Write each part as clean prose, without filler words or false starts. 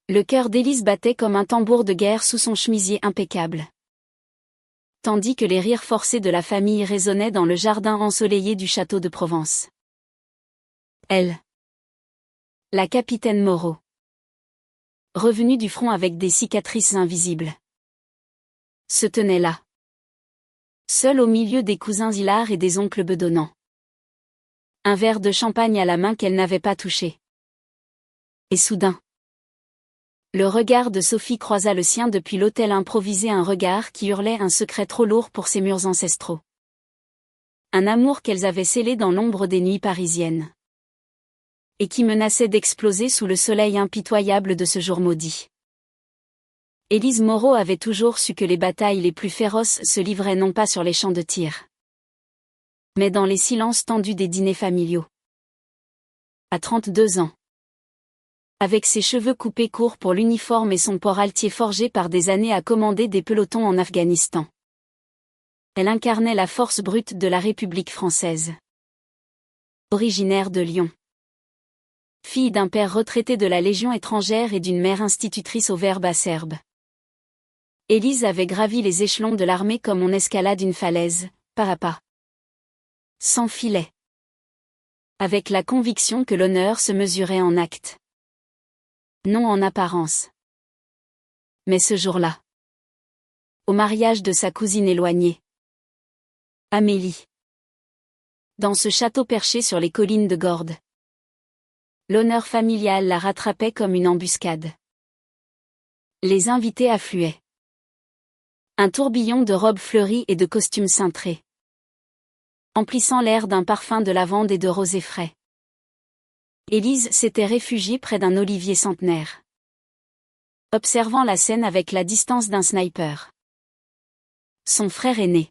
Le cœur d'Élise battait comme un tambour de guerre sous son chemisier impeccable. Tandis que les rires forcés de la famille résonnaient dans le jardin ensoleillé du château de Provence. Elle. La capitaine Moreau. Revenue du front avec des cicatrices invisibles. Se tenait là. Seule au milieu des cousins hilars et des oncles bedonnants. Un verre de champagne à la main qu'elle n'avait pas touché. Et soudain. Le regard de Sophie croisa le sien depuis l'hôtel improvisé, un regard qui hurlait un secret trop lourd pour ces murs ancestraux. Un amour qu'elles avaient scellé dans l'ombre des nuits parisiennes. Et qui menaçait d'exploser sous le soleil impitoyable de ce jour maudit. Élise Moreau avait toujours su que les batailles les plus féroces se livraient non pas sur les champs de tir, mais dans les silences tendus des dîners familiaux. À 32 ans. Avec ses cheveux coupés courts pour l'uniforme et son port altier forgé par des années à commander des pelotons en Afghanistan. Elle incarnait la force brute de la République française. Originaire de Lyon. Fille d'un père retraité de la Légion étrangère et d'une mère institutrice au Verbe acerbe. Élise avait gravi les échelons de l'armée comme on escalade une falaise, pas à pas. Sans filet. Avec la conviction que l'honneur se mesurait en actes. Non en apparence. Mais ce jour-là. Au mariage de sa cousine éloignée. Amélie. Dans ce château perché sur les collines de Gordes. L'honneur familial la rattrapait comme une embuscade. Les invités affluaient. Un tourbillon de robes fleuries et de costumes cintrés. Emplissant l'air d'un parfum de lavande et de rosée frais. Élise s'était réfugiée près d'un olivier centenaire. Observant la scène avec la distance d'un sniper. Son frère aîné.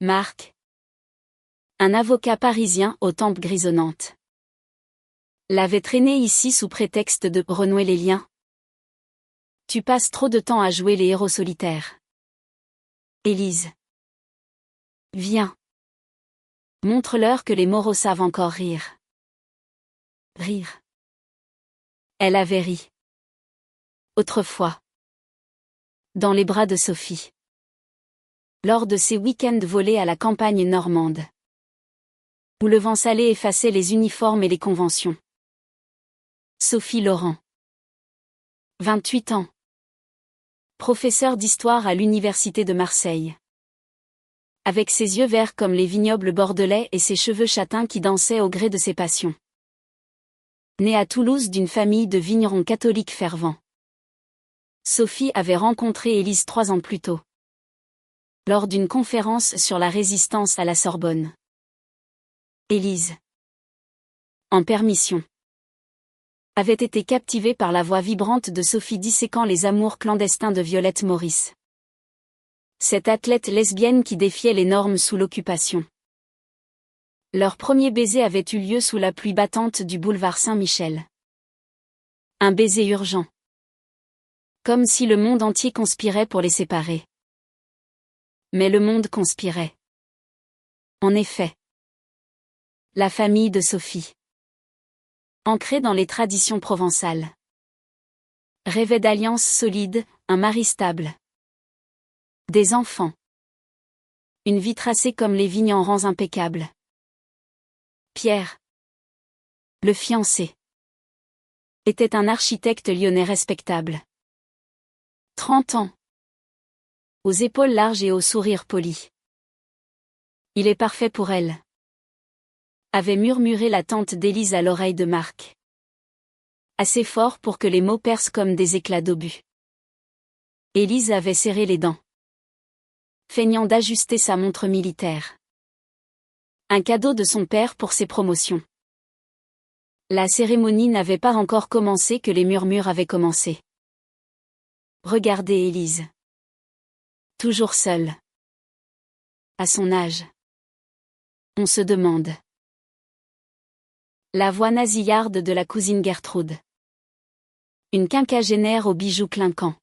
Marc. Un avocat parisien aux tempes grisonnantes. L'avait traîné ici sous prétexte de renouer les liens. Tu passes trop de temps à jouer les héros solitaires. Élise. Viens. Montre-leur que les Moreau savent encore rire. Rire. Elle avait ri. Autrefois. Dans les bras de Sophie. Lors de ses week-ends volés à la campagne normande. Où le vent salé effaçait les uniformes et les conventions. Sophie Laurent. 28 ans. Professeure d'histoire à l'université de Marseille. Avec ses yeux verts comme les vignobles bordelais et ses cheveux châtains qui dansaient au gré de ses passions. Née à Toulouse d'une famille de vignerons catholiques fervents. Sophie avait rencontré Élise 3 ans plus tôt. Lors d'une conférence sur la résistance à la Sorbonne. Élise. En permission. Avait été captivée par la voix vibrante de Sophie disséquant les amours clandestins de Violette Maurice. Cette athlète lesbienne qui défiait les normes sous l'occupation. Leur premier baiser avait eu lieu sous la pluie battante du boulevard Saint-Michel. Un baiser urgent. Comme si le monde entier conspirait pour les séparer. Mais le monde conspirait. En effet. La famille de Sophie. Ancrée dans les traditions provençales. Rêvait d'alliances solides, un mari stable. Des enfants. Une vie tracée comme les vignes en rangs impeccables. Pierre. Le fiancé. Était un architecte lyonnais respectable. 30 ans. Aux épaules larges et au sourire poli. Il est parfait pour elle. Avait murmuré la tante d'Élise à l'oreille de Marc. Assez fort pour que les mots percent comme des éclats d'obus. Élise avait serré les dents. Feignant d'ajuster sa montre militaire. Un cadeau de son père pour ses promotions. La cérémonie n'avait pas encore commencé que les murmures avaient commencé. Regardez Élise. Toujours seule. À son âge. On se demande. La voix nasillarde de la cousine Gertrude. Une quinquagénaire aux bijoux clinquants.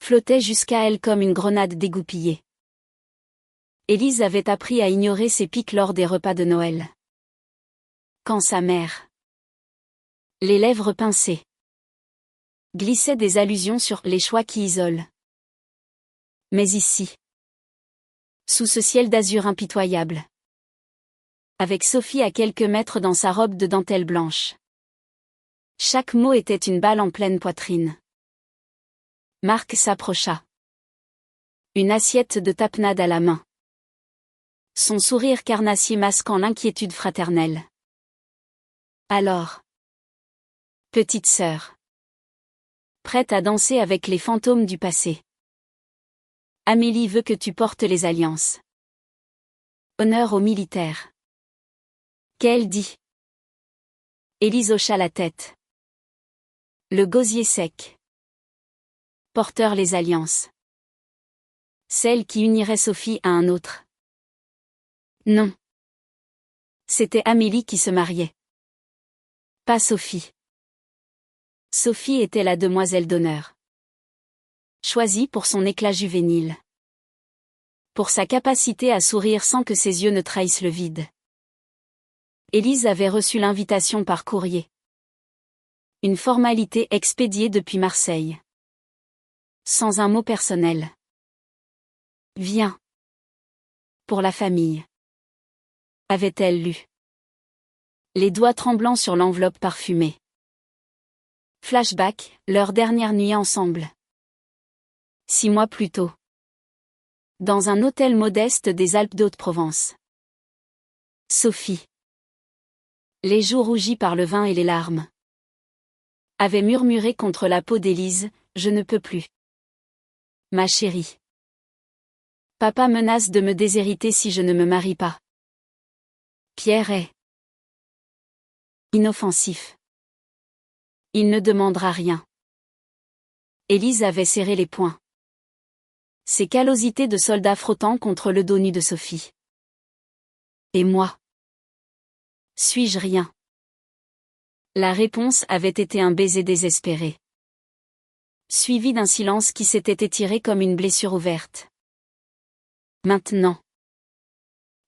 Flottait jusqu'à elle comme une grenade dégoupillée. Élise avait appris à ignorer ses piques lors des repas de Noël. Quand sa mère. Les lèvres pincées. glissaient des allusions sur les choix qui isolent. Mais ici, sous ce ciel d'azur impitoyable, avec Sophie à quelques mètres dans sa robe de dentelle blanche, chaque mot était une balle en pleine poitrine. Marc s'approcha. Une assiette de tapenade à la main. Son sourire carnassier masquant l'inquiétude fraternelle. Alors, petite sœur, prête à danser avec les fantômes du passé. Amélie veut que tu portes les alliances. Honneur aux militaires. Qu'elle dit. Élise hocha la tête. Le gosier sec. Porteur les alliances. Celle qui unirait Sophie à un autre. Non. C'était Amélie qui se mariait. Pas Sophie. Sophie était la demoiselle d'honneur. Choisie pour son éclat juvénile. Pour sa capacité à sourire sans que ses yeux ne trahissent le vide. Élise avait reçu l'invitation par courrier. Une formalité expédiée depuis Marseille. Sans un mot personnel. Viens. Pour la famille. Avait-elle lu. Les doigts tremblants sur l'enveloppe parfumée. Flashback, leur dernière nuit ensemble. 6 mois plus tôt. Dans un hôtel modeste des Alpes d'Haute-Provence. Sophie. Les joues rougies par le vin et les larmes. Avait murmuré contre la peau d'Élise, je ne peux plus. Ma chérie. Papa menace de me déshériter si je ne me marie pas. Pierre est inoffensif. Il ne demandera rien. Élise avait serré les poings. Ses callosités de soldat frottant contre le dos nu de Sophie. Et moi? Suis-je rien? La réponse avait été un baiser désespéré. Suivi d'un silence qui s'était étiré comme une blessure ouverte. Maintenant.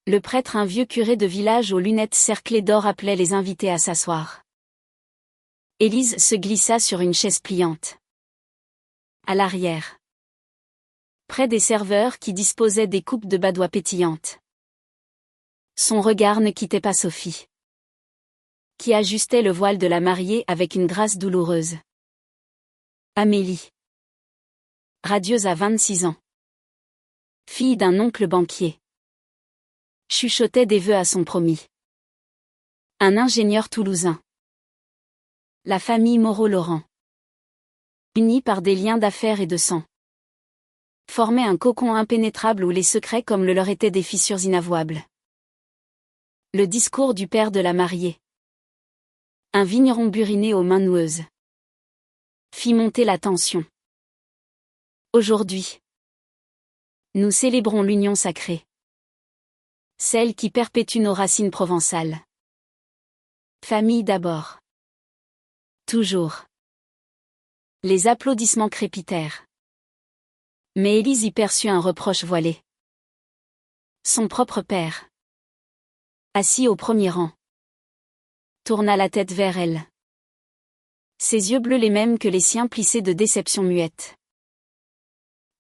Le prêtre, un vieux curé de village aux lunettes cerclées d'or, appelait les invités à s'asseoir. Élise se glissa sur une chaise pliante. À l'arrière. Près des serveurs qui disposaient des coupes de badois pétillantes. Son regard ne quittait pas Sophie. Qui ajustait le voile de la mariée avec une grâce douloureuse. Amélie. Radieuse à 26 ans. Fille d'un oncle banquier. Chuchotait des vœux à son promis. Un ingénieur toulousain. La famille Moreau-Laurent. Unie par des liens d'affaires et de sang. Formait un cocon impénétrable où les secrets comme le leur étaient des fissures inavouables. Le discours du père de la mariée. Un vigneron buriné aux mains noueuses. Fit monter la tension. Aujourd'hui. Nous célébrons l'union sacrée. Celle qui perpétue nos racines provençales. Famille d'abord. Toujours. Les applaudissements crépitèrent. Mais Élise y perçut un reproche voilé. Son propre père. Assis au premier rang. Tourna la tête vers elle. Ses yeux bleus, les mêmes que les siens, plissés de déception muette.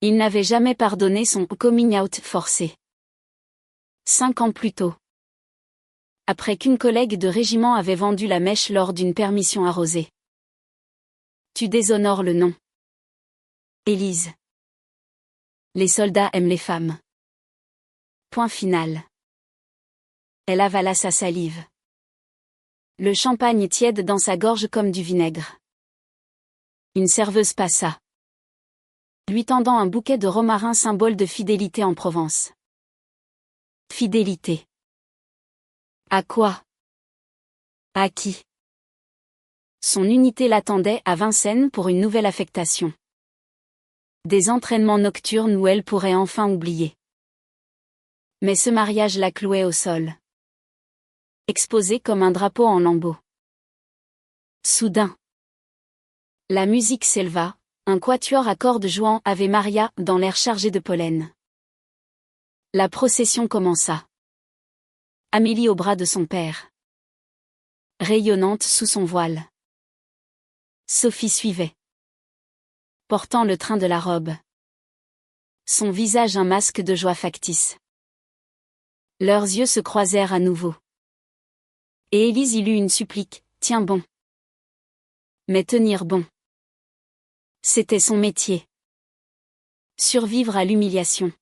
Il n'avait jamais pardonné son coming out forcé. 5 ans plus tôt. Après qu'une collègue de régiment avait vendu la mèche lors d'une permission arrosée. Tu déshonores le nom. Élise. Les soldats aiment les femmes. Point final. Elle avala sa salive. Le champagne tiède dans sa gorge comme du vinaigre. Une serveuse passa. Lui tendant un bouquet de romarin, symbole de fidélité en Provence. Fidélité. À quoi? À qui? Son unité l'attendait à Vincennes pour une nouvelle affectation. Des entraînements nocturnes où elle pourrait enfin oublier. Mais ce mariage la clouait au sol. Exposé comme un drapeau en lambeaux. Soudain. La musique s'éleva, un quatuor à cordes jouant Ave Maria dans l'air chargé de pollen. La procession commença. Amélie au bras de son père. Rayonnante sous son voile. Sophie suivait. portant le train de la robe. Son visage un masque de joie factice. Leurs yeux se croisèrent à nouveau. Et Élise y lut une supplique, « Tiens bon. » Mais tenir bon. C'était son métier. Survivre à l'humiliation.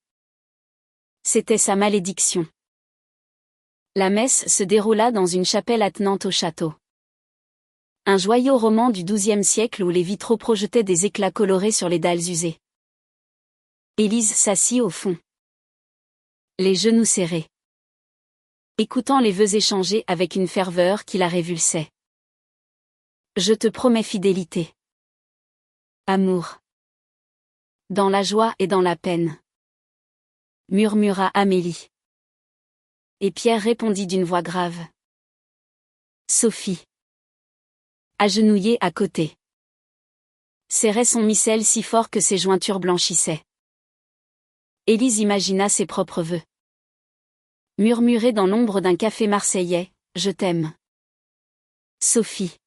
C'était sa malédiction. La messe se déroula dans une chapelle attenante au château. Un joyau roman du XIIe siècle où les vitraux projetaient des éclats colorés sur les dalles usées. Élise s'assit au fond. Les genoux serrés. Écoutant les vœux échangés avec une ferveur qui la révulsait. Je te promets fidélité. Amour. Dans la joie et dans la peine. Murmura Amélie. Et Pierre répondit d'une voix grave. Sophie. Agenouillée à côté. Serrait son missel si fort que ses jointures blanchissaient. Élise imagina ses propres vœux. Murmurer dans l'ombre d'un café marseillais, « Je t'aime. » Sophie.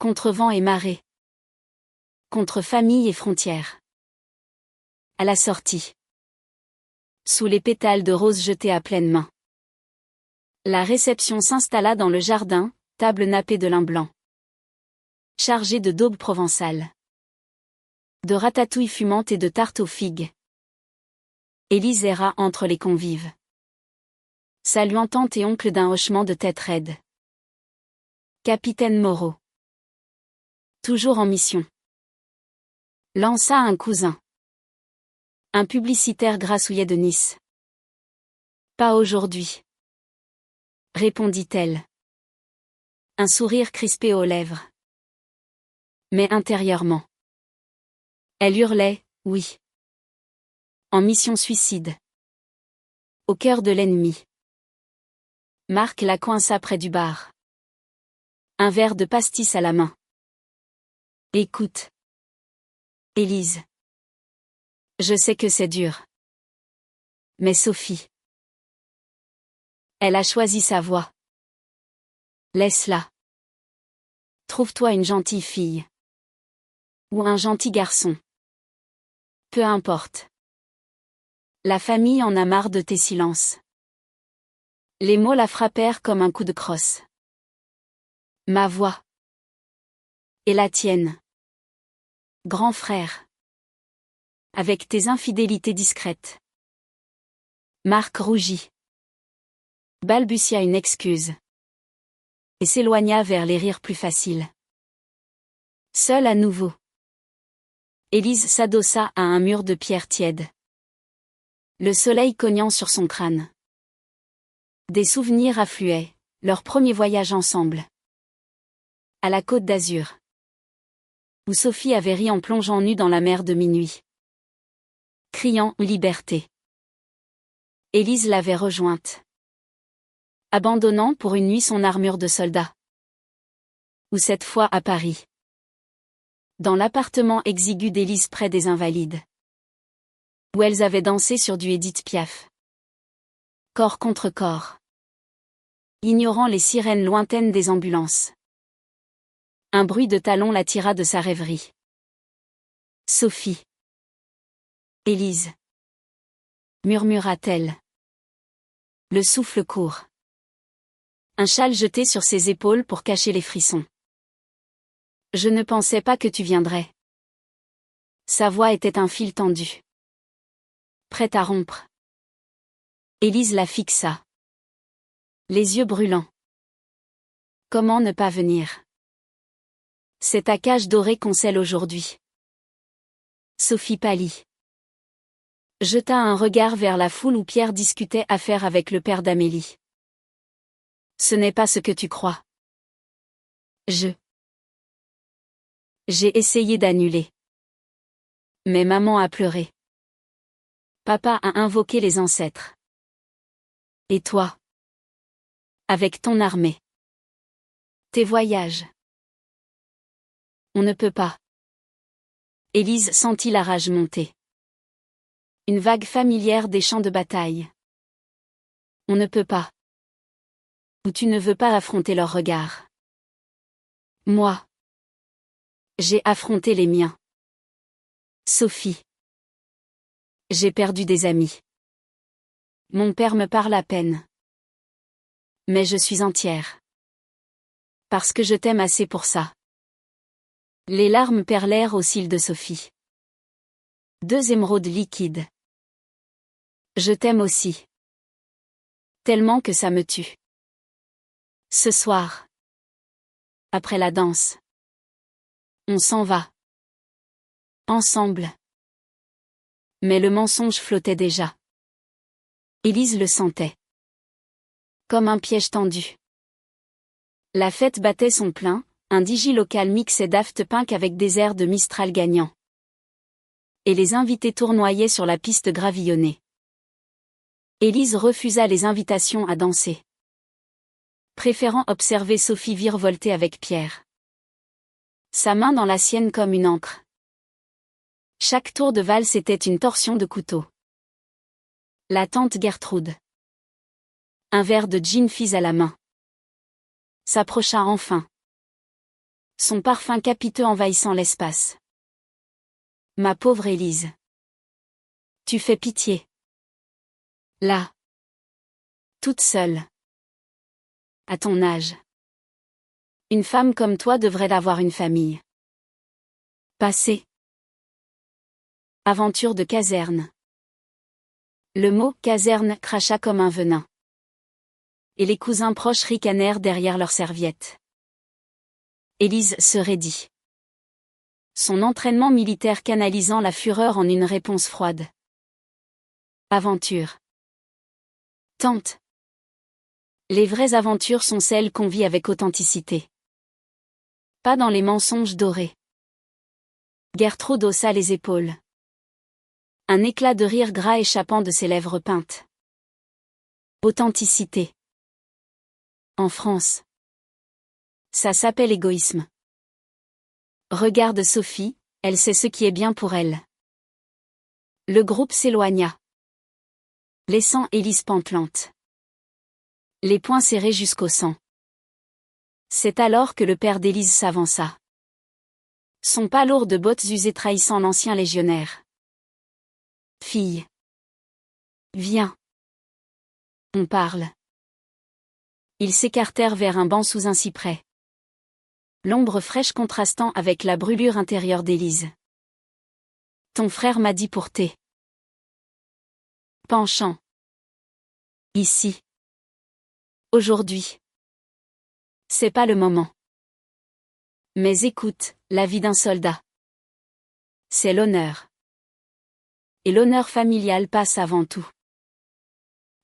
Contre vent et marée. Contre famille et frontières. À la sortie. Sous les pétales de roses jetés à pleine main. La réception s'installa dans le jardin, table nappée de lin blanc. Chargée de daubes provençales. De ratatouilles fumantes et de tartes aux figues. Élise erra entre les convives. Saluant tante et oncle d'un hochement de tête raide. Capitaine Moreau. Toujours en mission. Lança un cousin. Un publicitaire grassouillet de Nice. Pas aujourd'hui. Répondit-elle. Un sourire crispé aux lèvres. Mais intérieurement. Elle hurlait, oui. En mission suicide. Au cœur de l'ennemi. Marc la coinça près du bar. Un verre de pastis à la main. Écoute. Élise. Je sais que c'est dur. Mais Sophie. Elle a choisi sa voie. Laisse-la. Trouve-toi une gentille fille. Ou un gentil garçon. Peu importe. La famille en a marre de tes silences. Les mots la frappèrent comme un coup de crosse. Ma voix. Et la tienne. Grand frère. Avec tes infidélités discrètes. Marc rougit. Balbutia une excuse. Et s'éloigna vers les rires plus faciles. Seule à nouveau. Élise s'adossa à un mur de pierre tiède. Le soleil cognant sur son crâne. Des souvenirs affluaient, leur premier voyage ensemble. À la Côte d'Azur. Où Sophie avait ri en plongeant nue dans la mer de minuit. Criant « Liberté !» Élise l'avait rejointe. Abandonnant pour une nuit son armure de soldat. Ou cette fois à Paris. Dans l'appartement exigu d'Élise près des Invalides. Où elles avaient dansé sur du Édith Piaf. Corps contre corps. Ignorant les sirènes lointaines des ambulances. Un bruit de talons l'attira de sa rêverie. Sophie. Élise. Murmura-t-elle. Le souffle court. Un châle jeté sur ses épaules pour cacher les frissons. Je ne pensais pas que tu viendrais. Sa voix était un fil tendu. Prête à rompre. Élise la fixa. Les yeux brûlants. Comment ne pas venir? C'est ta cage dorée qu'on scelle aujourd'hui. Sophie pâlit. Jeta un regard vers la foule où Pierre discutait affaire avec le père d'Amélie. Ce n'est pas ce que tu crois. J'ai essayé d'annuler. Mais maman a pleuré. Papa a invoqué les ancêtres. Et toi? Avec ton armée. Tes voyages. On ne peut pas. Élise sentit la rage monter. Une vague familière des champs de bataille. On ne peut pas. Ou tu ne veux pas affronter leurs regards. Moi. J'ai affronté les miens. Sophie. J'ai perdu des amis. Mon père me parle à peine. Mais je suis entière. Parce que je t'aime assez pour ça. Les larmes perlèrent aux cils de Sophie. 2 émeraudes liquides. Je t'aime aussi. Tellement que ça me tue. Ce soir. Après la danse. On s'en va. Ensemble. Mais le mensonge flottait déjà. Élise le sentait. Comme un piège tendu. La fête battait son plein, un digilocal mixait Daft Punk avec des airs de Mistral gagnant. Et les invités tournoyaient sur la piste gravillonnée. Élise refusa les invitations à danser. Préférant observer Sophie virevolter avec Pierre. Sa main dans la sienne comme une encre. Chaque tour de valse était une torsion de couteau. La tante Gertrude. Un verre de gin fizz à la main. S'approcha enfin. Son parfum capiteux envahissant l'espace. Ma pauvre Élise. Tu fais pitié. Là. Toute seule. À ton âge. Une femme comme toi devrait avoir une famille. Passé. Aventure de caserne. Le mot caserne cracha comme un venin. Et les cousins proches ricanèrent derrière leurs serviettes. Élise se raidit. Son entraînement militaire canalisant la fureur en une réponse froide. Aventure. Tante. Les vraies aventures sont celles qu'on vit avec authenticité. Pas dans les mensonges dorés. Gertrude haussa les épaules. Un éclat de rire gras échappant de ses lèvres peintes. Authenticité. En France. Ça s'appelle égoïsme. Regarde Sophie, elle sait ce qui est bien pour elle. Le groupe s'éloigna. Laissant Élise pantelante. Les poings serrés jusqu'au sang. C'est alors que le père d'Élise s'avança. Son pas lourd de bottes usées trahissant l'ancien légionnaire. Fille. Viens. On parle. Ils s'écartèrent vers un banc sous un cyprès. L'ombre fraîche contrastant avec la brûlure intérieure d'Élise. Ton frère m'a dit pour tes penchants. Ici. Aujourd'hui. C'est pas le moment. Mais écoute, la vie d'un soldat. C'est l'honneur. Et l'honneur familial passe avant tout.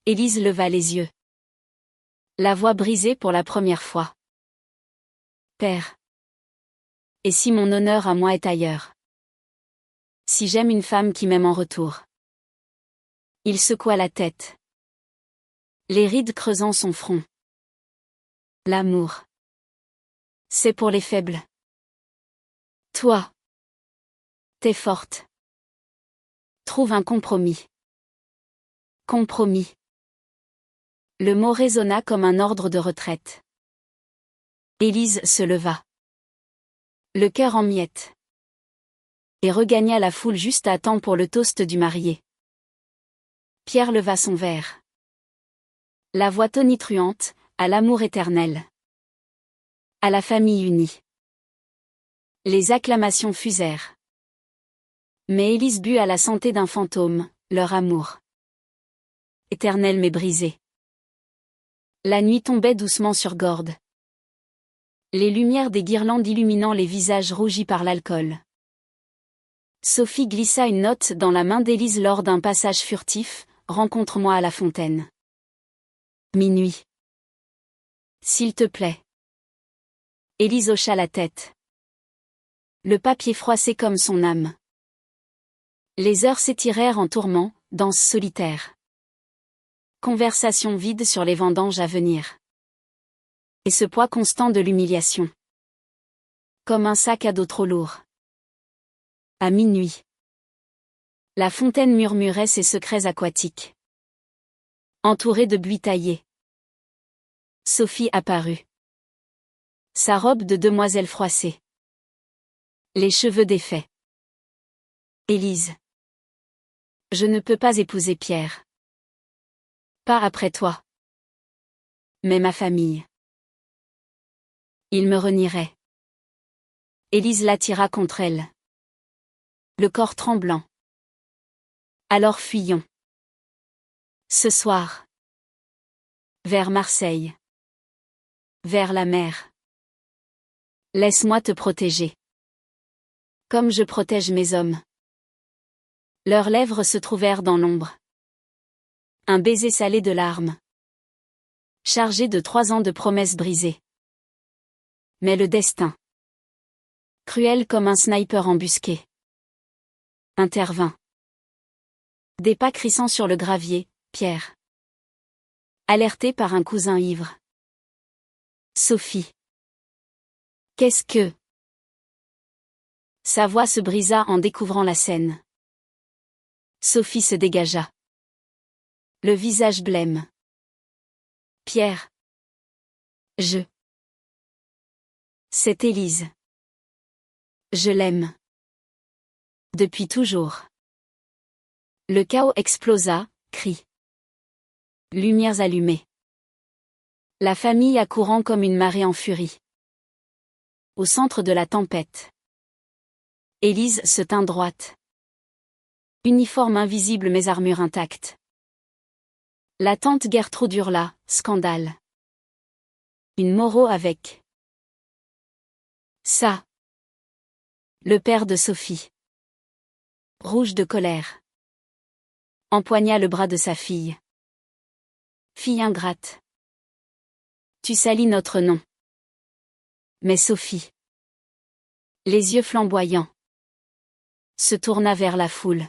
Élise leva les yeux. La voix brisée pour la première fois. Père. Et si mon honneur à moi est ailleurs? Si j'aime une femme qui m'aime en retour? Il secoua la tête. Les rides creusant son front. L'amour. C'est pour les faibles. Toi. T'es forte. Trouve un compromis. Compromis. Le mot résonna comme un ordre de retraite. Élise se leva. Le cœur en miettes. Et regagna la foule juste à temps pour le toast du marié. Pierre leva son verre. La voix tonitruante, à l'amour éternel. À la famille unie. Les acclamations fusèrent. Mais Élise but à la santé d'un fantôme, leur amour. Éternel mais brisé. La nuit tombait doucement sur Gordes. Les lumières des guirlandes illuminant les visages rougis par l'alcool. Sophie glissa une note dans la main d'Élise lors d'un passage furtif, « Rencontre-moi à la fontaine. » Minuit. S'il te plaît. Élise hocha la tête. Le papier froissé comme son âme. Les heures s'étirèrent en tourments, danse solitaire. Conversation vide sur les vendanges à venir. Et ce poids constant de l'humiliation. Comme un sac à dos trop lourd. À minuit. La fontaine murmurait ses secrets aquatiques. Entourée de buis taillés. Sophie apparut. Sa robe de demoiselle froissée. Les cheveux défaits. Élise. Je ne peux pas épouser Pierre. Pas après toi. Mais ma famille. Il me renierait. Élise l'attira contre elle. Le corps tremblant. Alors fuyons. Ce soir. Vers Marseille. Vers la mer. Laisse-moi te protéger. Comme je protège mes hommes. Leurs lèvres se trouvèrent dans l'ombre. Un baiser salé de larmes. Chargé de 3 ans de promesses brisées. Mais le destin. Cruel comme un sniper embusqué. Intervint. Des pas crissant sur le gravier, Pierre. Alerté par un cousin ivre. Sophie. Qu'est-ce que... Sa voix se brisa en découvrant la scène. Sophie se dégagea. Le visage blême. Pierre. C'est Élise. Je l'aime. Depuis toujours. Le chaos explosa, cris. Lumières allumées. La famille accourant comme une marée en furie. Au centre de la tempête. Élise se tint droite. Uniforme invisible mais armure intacte. La tante Gertrude hurla, scandale. Une Moreau avec. Ça. Le père de Sophie. Rouge de colère. Empoigna le bras de sa fille. Fille ingrate. Tu salis notre nom. Mais Sophie. Les yeux flamboyants. Se tourna vers la foule.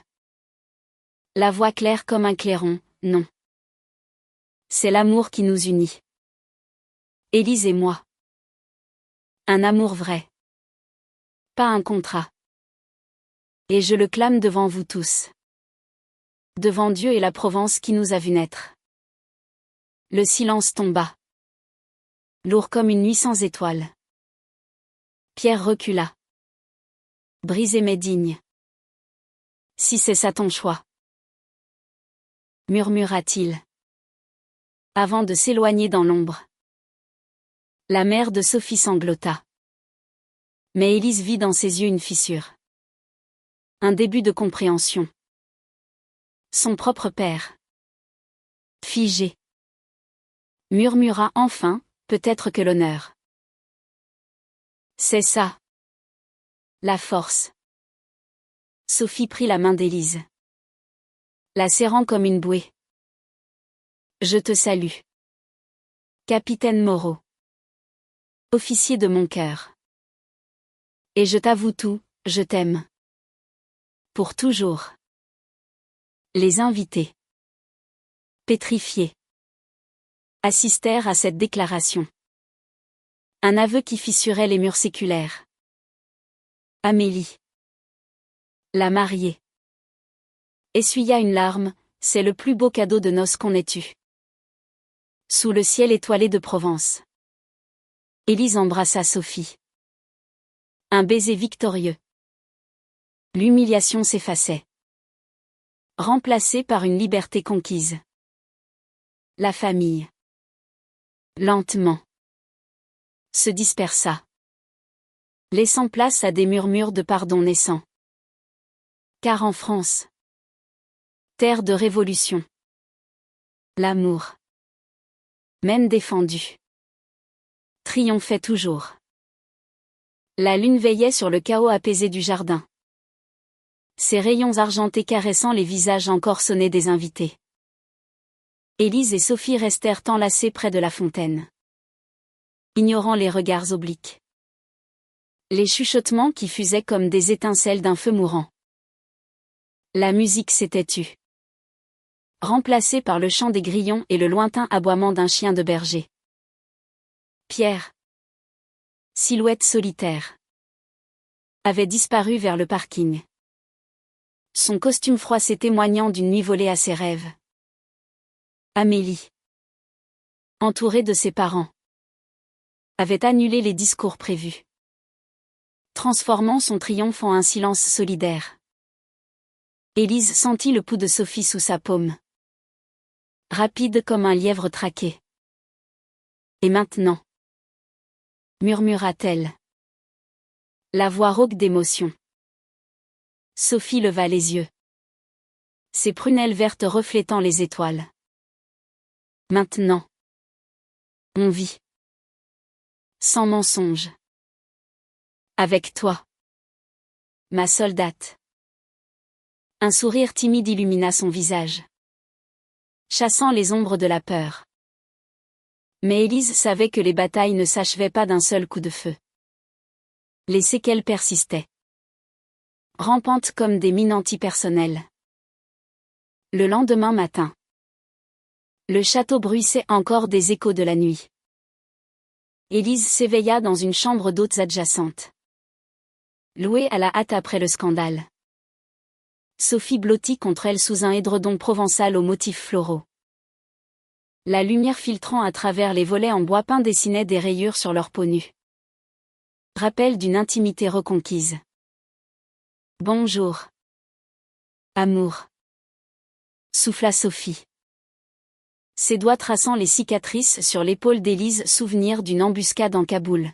La voix claire comme un clairon, non. C'est l'amour qui nous unit. Élise et moi. Un amour vrai. Pas un contrat. Et je le clame devant vous tous. Devant Dieu et la Provence qui nous a vu naître. Le silence tomba. Lourd comme une nuit sans étoiles. Pierre recula. Brisé mais digne. Si c'est ça ton choix. Murmura-t-il. Avant de s'éloigner dans l'ombre. La mère de Sophie sanglota. Mais Élise vit dans ses yeux une fissure. Un début de compréhension. Son propre père. Figé. Murmura enfin, peut-être que l'honneur. C'est ça. La force. Sophie prit la main d'Élise. La serrant comme une bouée. Je te salue. Capitaine Moreau. Officier de mon cœur. Et je t'avoue tout, je t'aime. Pour toujours. Les invités. Pétrifiés. Assistèrent à cette déclaration. Un aveu qui fissurait les murs séculaires. Amélie. La mariée. Essuya une larme, c'est le plus beau cadeau de noces qu'on ait eu. Sous le ciel étoilé de Provence. Élise embrassa Sophie. Un baiser victorieux. L'humiliation s'effaçait. Remplacée par une liberté conquise. La famille. Lentement. Se dispersa. Laissant place à des murmures de pardon naissants. Car en France. Terre de révolution. L'amour. Même défendu. Triomphait toujours. La lune veillait sur le chaos apaisé du jardin. Ses rayons argentés caressant les visages encore sonnés des invités. Élise et Sophie restèrent enlacées près de la fontaine. Ignorant les regards obliques. Les chuchotements qui fusaient comme des étincelles d'un feu mourant. La musique s'était tue. Remplacée par le chant des grillons et le lointain aboiement d'un chien de berger. Pierre. Silhouette solitaire. Avait disparu vers le parking. Son costume froissé témoignant d'une nuit volée à ses rêves. Amélie. Entourée de ses parents. Avait annulé les discours prévus. Transformant son triomphe en un silence solidaire. Élise sentit le pouls de Sophie sous sa paume. Rapide comme un lièvre traqué. Et maintenant? Murmura-t-elle. La voix rauque d'émotion. Sophie leva les yeux. Ses prunelles vertes reflétant les étoiles. Maintenant. On vit. Sans mensonge. Avec toi. Ma soldate. Un sourire timide illumina son visage, chassant les ombres de la peur. Mais Élise savait que les batailles ne s'achevaient pas d'un seul coup de feu. Les séquelles persistaient, rampantes comme des mines antipersonnelles. Le lendemain matin, le château bruissait encore des échos de la nuit. Élise s'éveilla dans une chambre d'hôtes adjacente, louée à la hâte après le scandale. Sophie blottit contre elle sous un édredon provençal aux motifs floraux. La lumière filtrant à travers les volets en bois peint dessinait des rayures sur leur peau nue. Rappel d'une intimité reconquise. Bonjour. Amour. Souffla Sophie. Ses doigts traçant les cicatrices sur l'épaule d'Élise, souvenir d'une embuscade en Kaboul.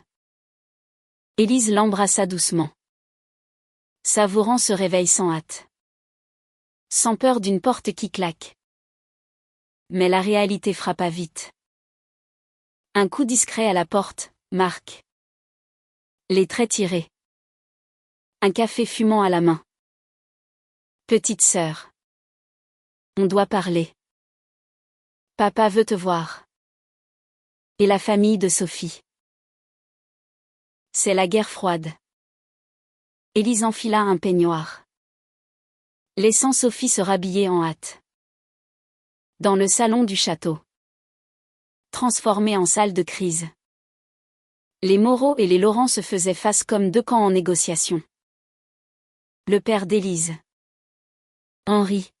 Élise l'embrassa doucement, savourant ce réveil sans hâte. Sans peur d'une porte qui claque. Mais la réalité frappa vite. Un coup discret à la porte, Marc. Les traits tirés. Un café fumant à la main. Petite sœur. On doit parler. Papa veut te voir. Et la famille de Sophie. C'est la guerre froide. Élise enfila un peignoir, laissant Sophie se rhabiller en hâte. Dans le salon du château, transformé en salle de crise. Les Moreau et les Laurent se faisaient face comme deux camps en négociation. Le père d'Élise, Henri,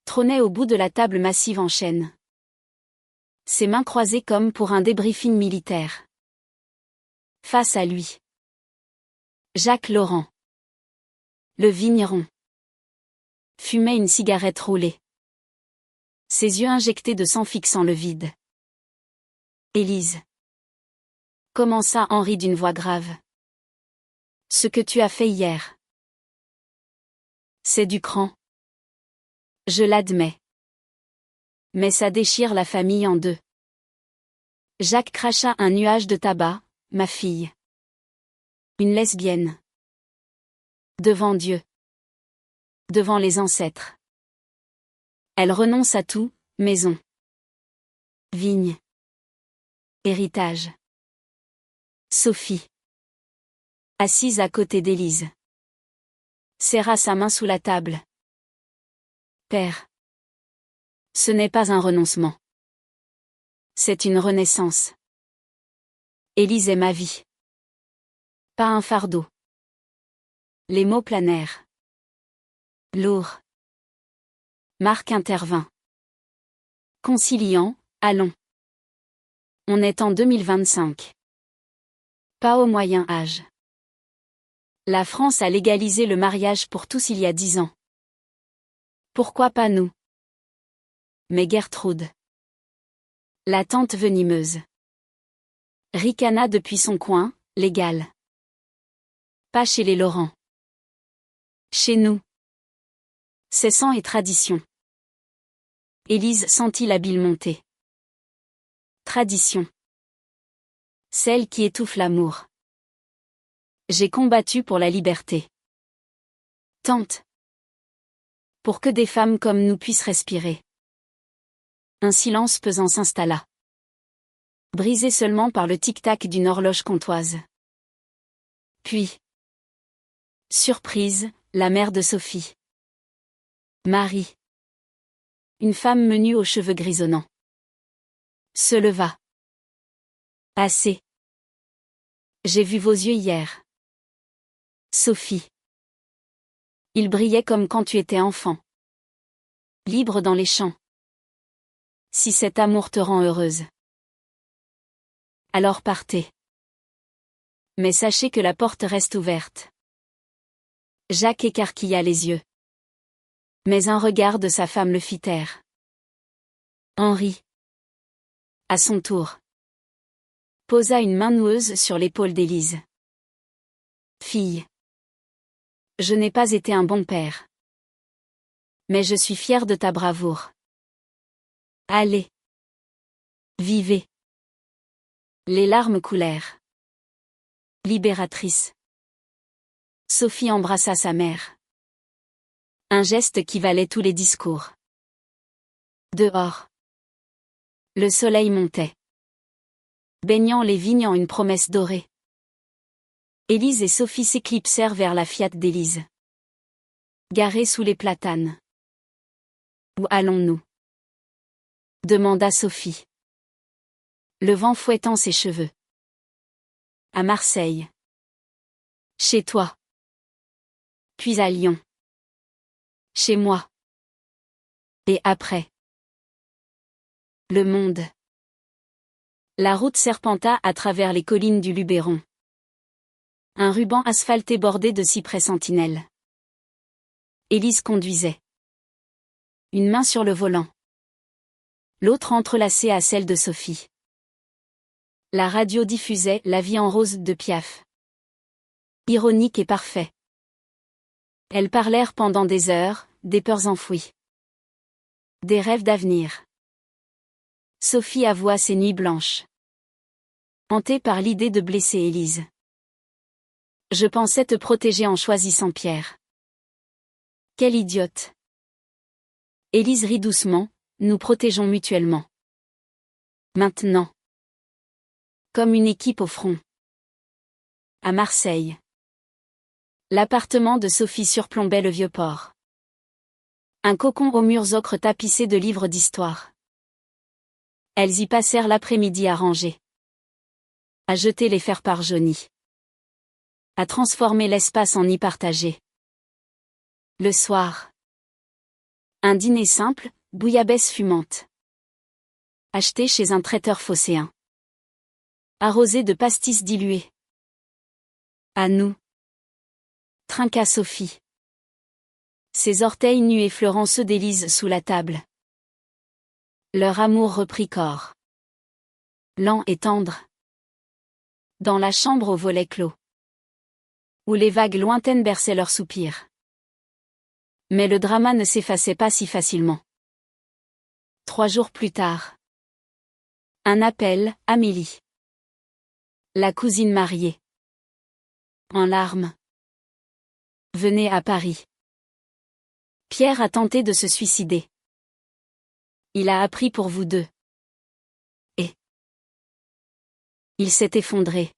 trônait au bout de la table massive en chêne. Ses mains croisées comme pour un débriefing militaire. Face à lui, Jacques Laurent, le vigneron, fumait une cigarette roulée. Ses yeux injectés de sang fixant le vide. Élise, commença Henri d'une voix grave. Ce que tu as fait hier, c'est du cran. Je l'admets. Mais ça déchire la famille en deux. Jacques cracha un nuage de tabac. Ma fille. Une lesbienne. Devant Dieu. Devant les ancêtres. Elle renonce à tout, maison. Vigne. Héritage. Sophie. Assise à côté d'Élise. Serra sa main sous la table. Père. Ce n'est pas un renoncement. C'est une renaissance. Élise est ma vie. Pas un fardeau. Les mots planèrent. Lourd. Marc intervint. Conciliant, allons. On est en 2025. Pas au moyen âge. La France a légalisé le mariage pour tous il y a 10 ans. Pourquoi pas nous? Mais Gertrude. La tante venimeuse. Ricana depuis son coin, légal. Pas chez les Laurent. Chez nous. C'est sang et tradition. Élise sentit la bile monter. Tradition. Celle qui étouffe l'amour. J'ai combattu pour la liberté. Tante. Pour que des femmes comme nous puissent respirer. Un silence pesant s'installa. Brisé seulement par le tic-tac d'une horloge comtoise. Puis. Surprise, la mère de Sophie. Marie. Une femme menue aux cheveux grisonnants. Se leva. Assez. J'ai vu vos yeux hier. Sophie. Ils brillaient comme quand tu étais enfant. Libre dans les champs. Si cet amour te rend heureuse. Alors partez. Mais sachez que la porte reste ouverte. Jacques écarquilla les yeux. Mais un regard de sa femme le fit taire. Henri, à son tour, posa une main noueuse sur l'épaule d'Élise. Fille, je n'ai pas été un bon père. Mais je suis fier de ta bravoure. Allez. Vivez. Les larmes coulèrent. Libératrice. Sophie embrassa sa mère. Un geste qui valait tous les discours. Dehors. Le soleil montait, baignant les vignes en une promesse dorée. Élise et Sophie s'éclipsèrent vers la Fiat d'Élise. Garée sous les platanes. Où allons-nous? Demanda Sophie, le vent fouettant ses cheveux. À Marseille. Chez toi. Puis à Lyon. Chez moi. Et après? Le monde. La route serpenta à travers les collines du Luberon. Un ruban asphalté bordé de cyprès sentinelles. Élise conduisait. Une main sur le volant. L'autre entrelacée à celle de Sophie. La radio diffusait La vie en rose de Piaf. Ironique et parfait. Elles parlèrent pendant des heures, des peurs enfouies. Des rêves d'avenir. Sophie avoua ses nuits blanches. Hantée par l'idée de blesser Élise. Je pensais te protéger en choisissant Pierre. Quelle idiote. Élise rit doucement, nous protégeons mutuellement. Maintenant. Comme une équipe au front. À Marseille. L'appartement de Sophie surplombait le vieux port. Un cocon aux murs ocre tapissé de livres d'histoire. Elles y passèrent l'après-midi à ranger. À jeter les faire-part jaunis. À transformer l'espace en nid partagé. Le soir. Un dîner simple, bouillabaisse fumante. Acheté chez un traiteur phocéen. Arrosé de pastis dilués. À nous. Trinqua Sophie. Ses orteils nus effleurant ceux d'Élise sous la table. Leur amour reprit corps. Lent et tendre. Dans la chambre aux volets clos. Où les vagues lointaines berçaient leurs soupirs. Mais le drama ne s'effaçait pas si facilement. 3 jours plus tard. Un appel, Amélie. La cousine mariée. En larmes. Venez à Paris. Pierre a tenté de se suicider. Il a appris pour vous deux. Et il s'est effondré.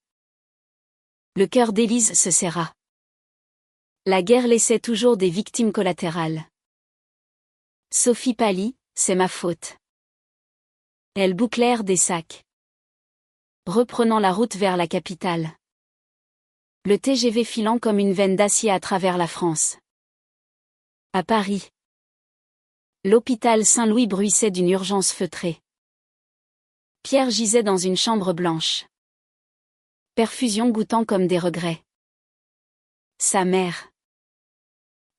Le cœur d'Élise se serra. La guerre laissait toujours des victimes collatérales. Sophie pâlit, c'est ma faute. Elles bouclèrent des sacs. Reprenant la route vers la capitale. Le TGV filant comme une veine d'acier à travers la France. À Paris. L'hôpital Saint-Louis bruissait d'une urgence feutrée. Pierre gisait dans une chambre blanche. Perfusion goûtant comme des regrets. Sa mère.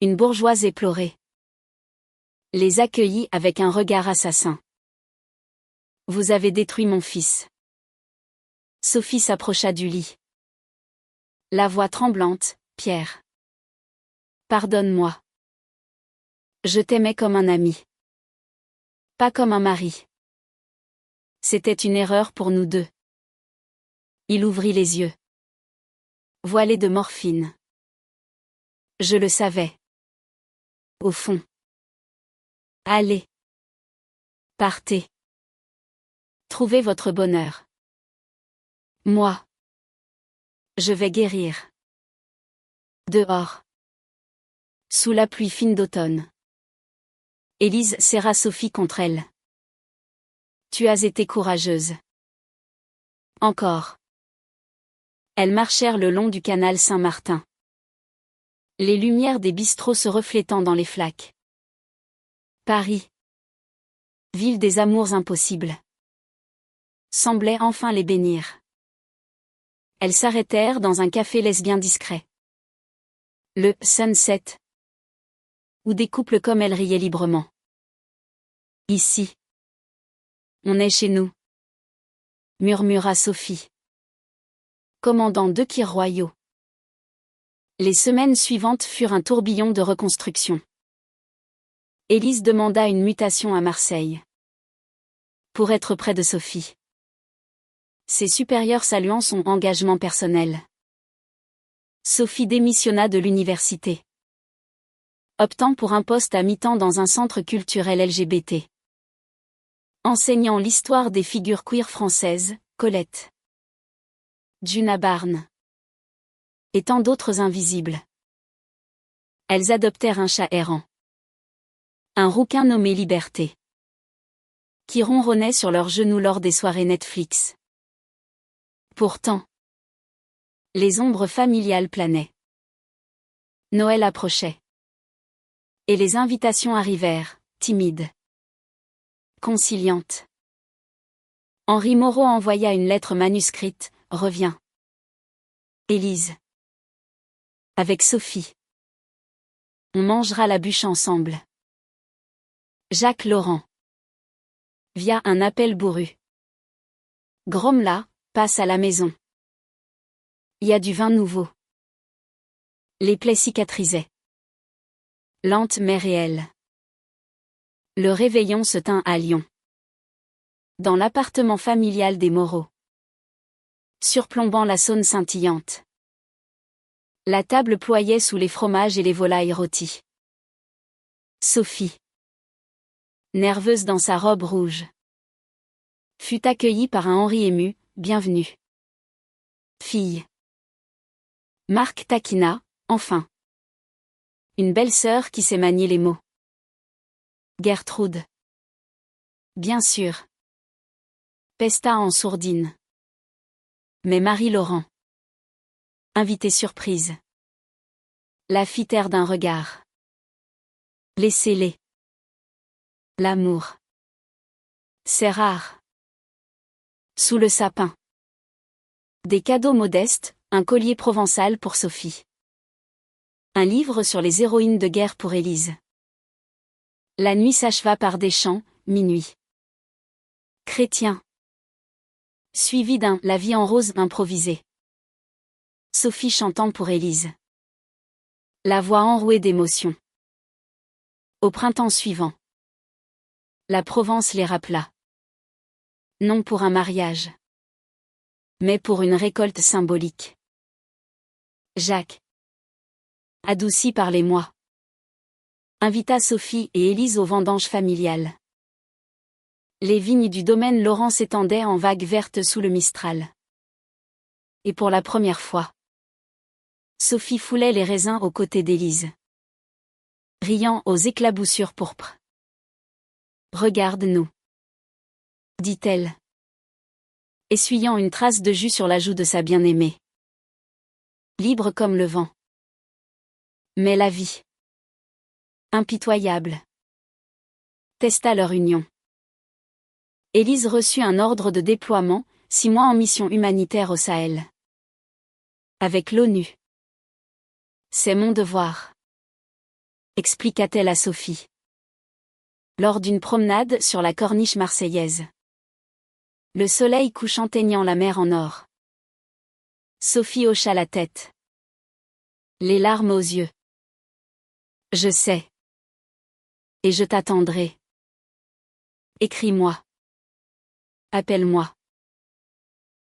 Une bourgeoise éplorée. Les accueillit avec un regard assassin. Vous avez détruit mon fils. Sophie s'approcha du lit. La voix tremblante, Pierre. Pardonne-moi. Je t'aimais comme un ami. Pas comme un mari. C'était une erreur pour nous deux. Il ouvrit les yeux. Voilés de morphine. Je le savais. Au fond. Allez. Partez. Trouvez votre bonheur. Moi. Je vais guérir. Dehors. Sous la pluie fine d'automne. Élise serra Sophie contre elle. Tu as été courageuse. Encore. Elles marchèrent le long du canal Saint-Martin. Les lumières des bistrots se reflétant dans les flaques. Paris. Ville des amours impossibles. Semblait enfin les bénir. Elles s'arrêtèrent dans un café lesbien discret. Le Sunset. Ou des couples comme elle riaient librement. Ici. On est chez nous. Murmura Sophie. Commandant 2 kirs royaux. Les semaines suivantes furent un tourbillon de reconstruction. Élise demanda une mutation à Marseille. Pour être près de Sophie. Ses supérieurs saluant son engagement personnel. Sophie démissionna de l'université. Optant pour un poste à mi-temps dans un centre culturel LGBT. Enseignant l'histoire des figures queer françaises, Colette. Juna Barnes. Et tant d'autres invisibles. Elles adoptèrent un chat errant. Un rouquin nommé Liberté. Qui ronronnait sur leurs genoux lors des soirées Netflix. Pourtant, les ombres familiales planaient. Noël approchait. Et les invitations arrivèrent, timides. Conciliantes. Henri Moreau envoya une lettre manuscrite, reviens. Élise. Avec Sophie. On mangera la bûche ensemble. Jacques Laurent. Via un appel bourru. Grommela, passe à la maison. Y a du vin nouveau. Les plaies cicatrisaient. Lente mais réelle. Le réveillon se tint à Lyon. Dans l'appartement familial des Moreau. Surplombant la Saône scintillante. La table ployait sous les fromages et les volailles rôties. Sophie. Nerveuse dans sa robe rouge. Fut accueillie par un Henri ému, bienvenue. Fille. Marc taquina, enfin. Une belle sœur qui sait manier les mots. Gertrude. Bien sûr. Pesta en sourdine. Mais Marie-Laurent. Invitée surprise. La fit taire d'un regard. Laissez-les. L'amour. C'est rare. Sous le sapin. Des cadeaux modestes, un collier provençal pour Sophie. Un livre sur les héroïnes de guerre pour Élise. La nuit s'acheva par des chants, minuit. Chrétien. Suivi d'un « La vie en rose » improvisé. Sophie chantant pour Élise. La voix enrouée d'émotion. Au printemps suivant. La Provence les rappela. Non pour un mariage. Mais pour une récolte symbolique. Jacques. Adouci par les mois. Invita Sophie et Élise aux vendanges familiales. Les vignes du domaine Laurent s'étendaient en vagues vertes sous le Mistral. Et pour la première fois, Sophie foulait les raisins aux côtés d'Élise. Riant aux éclaboussures pourpres. Regarde-nous, dit-elle, essuyant une trace de jus sur la joue de sa bien-aimée. Libre comme le vent. Mais la vie, impitoyable, testa leur union. Élise reçut un ordre de déploiement, 6 mois en mission humanitaire au Sahel. Avec l'ONU. C'est mon devoir, expliqua-t-elle à Sophie. Lors d'une promenade sur la corniche marseillaise. Le soleil couchant teignant la mer en or. Sophie hocha la tête. Les larmes aux yeux. Je sais. Et je t'attendrai. Écris-moi. Appelle-moi.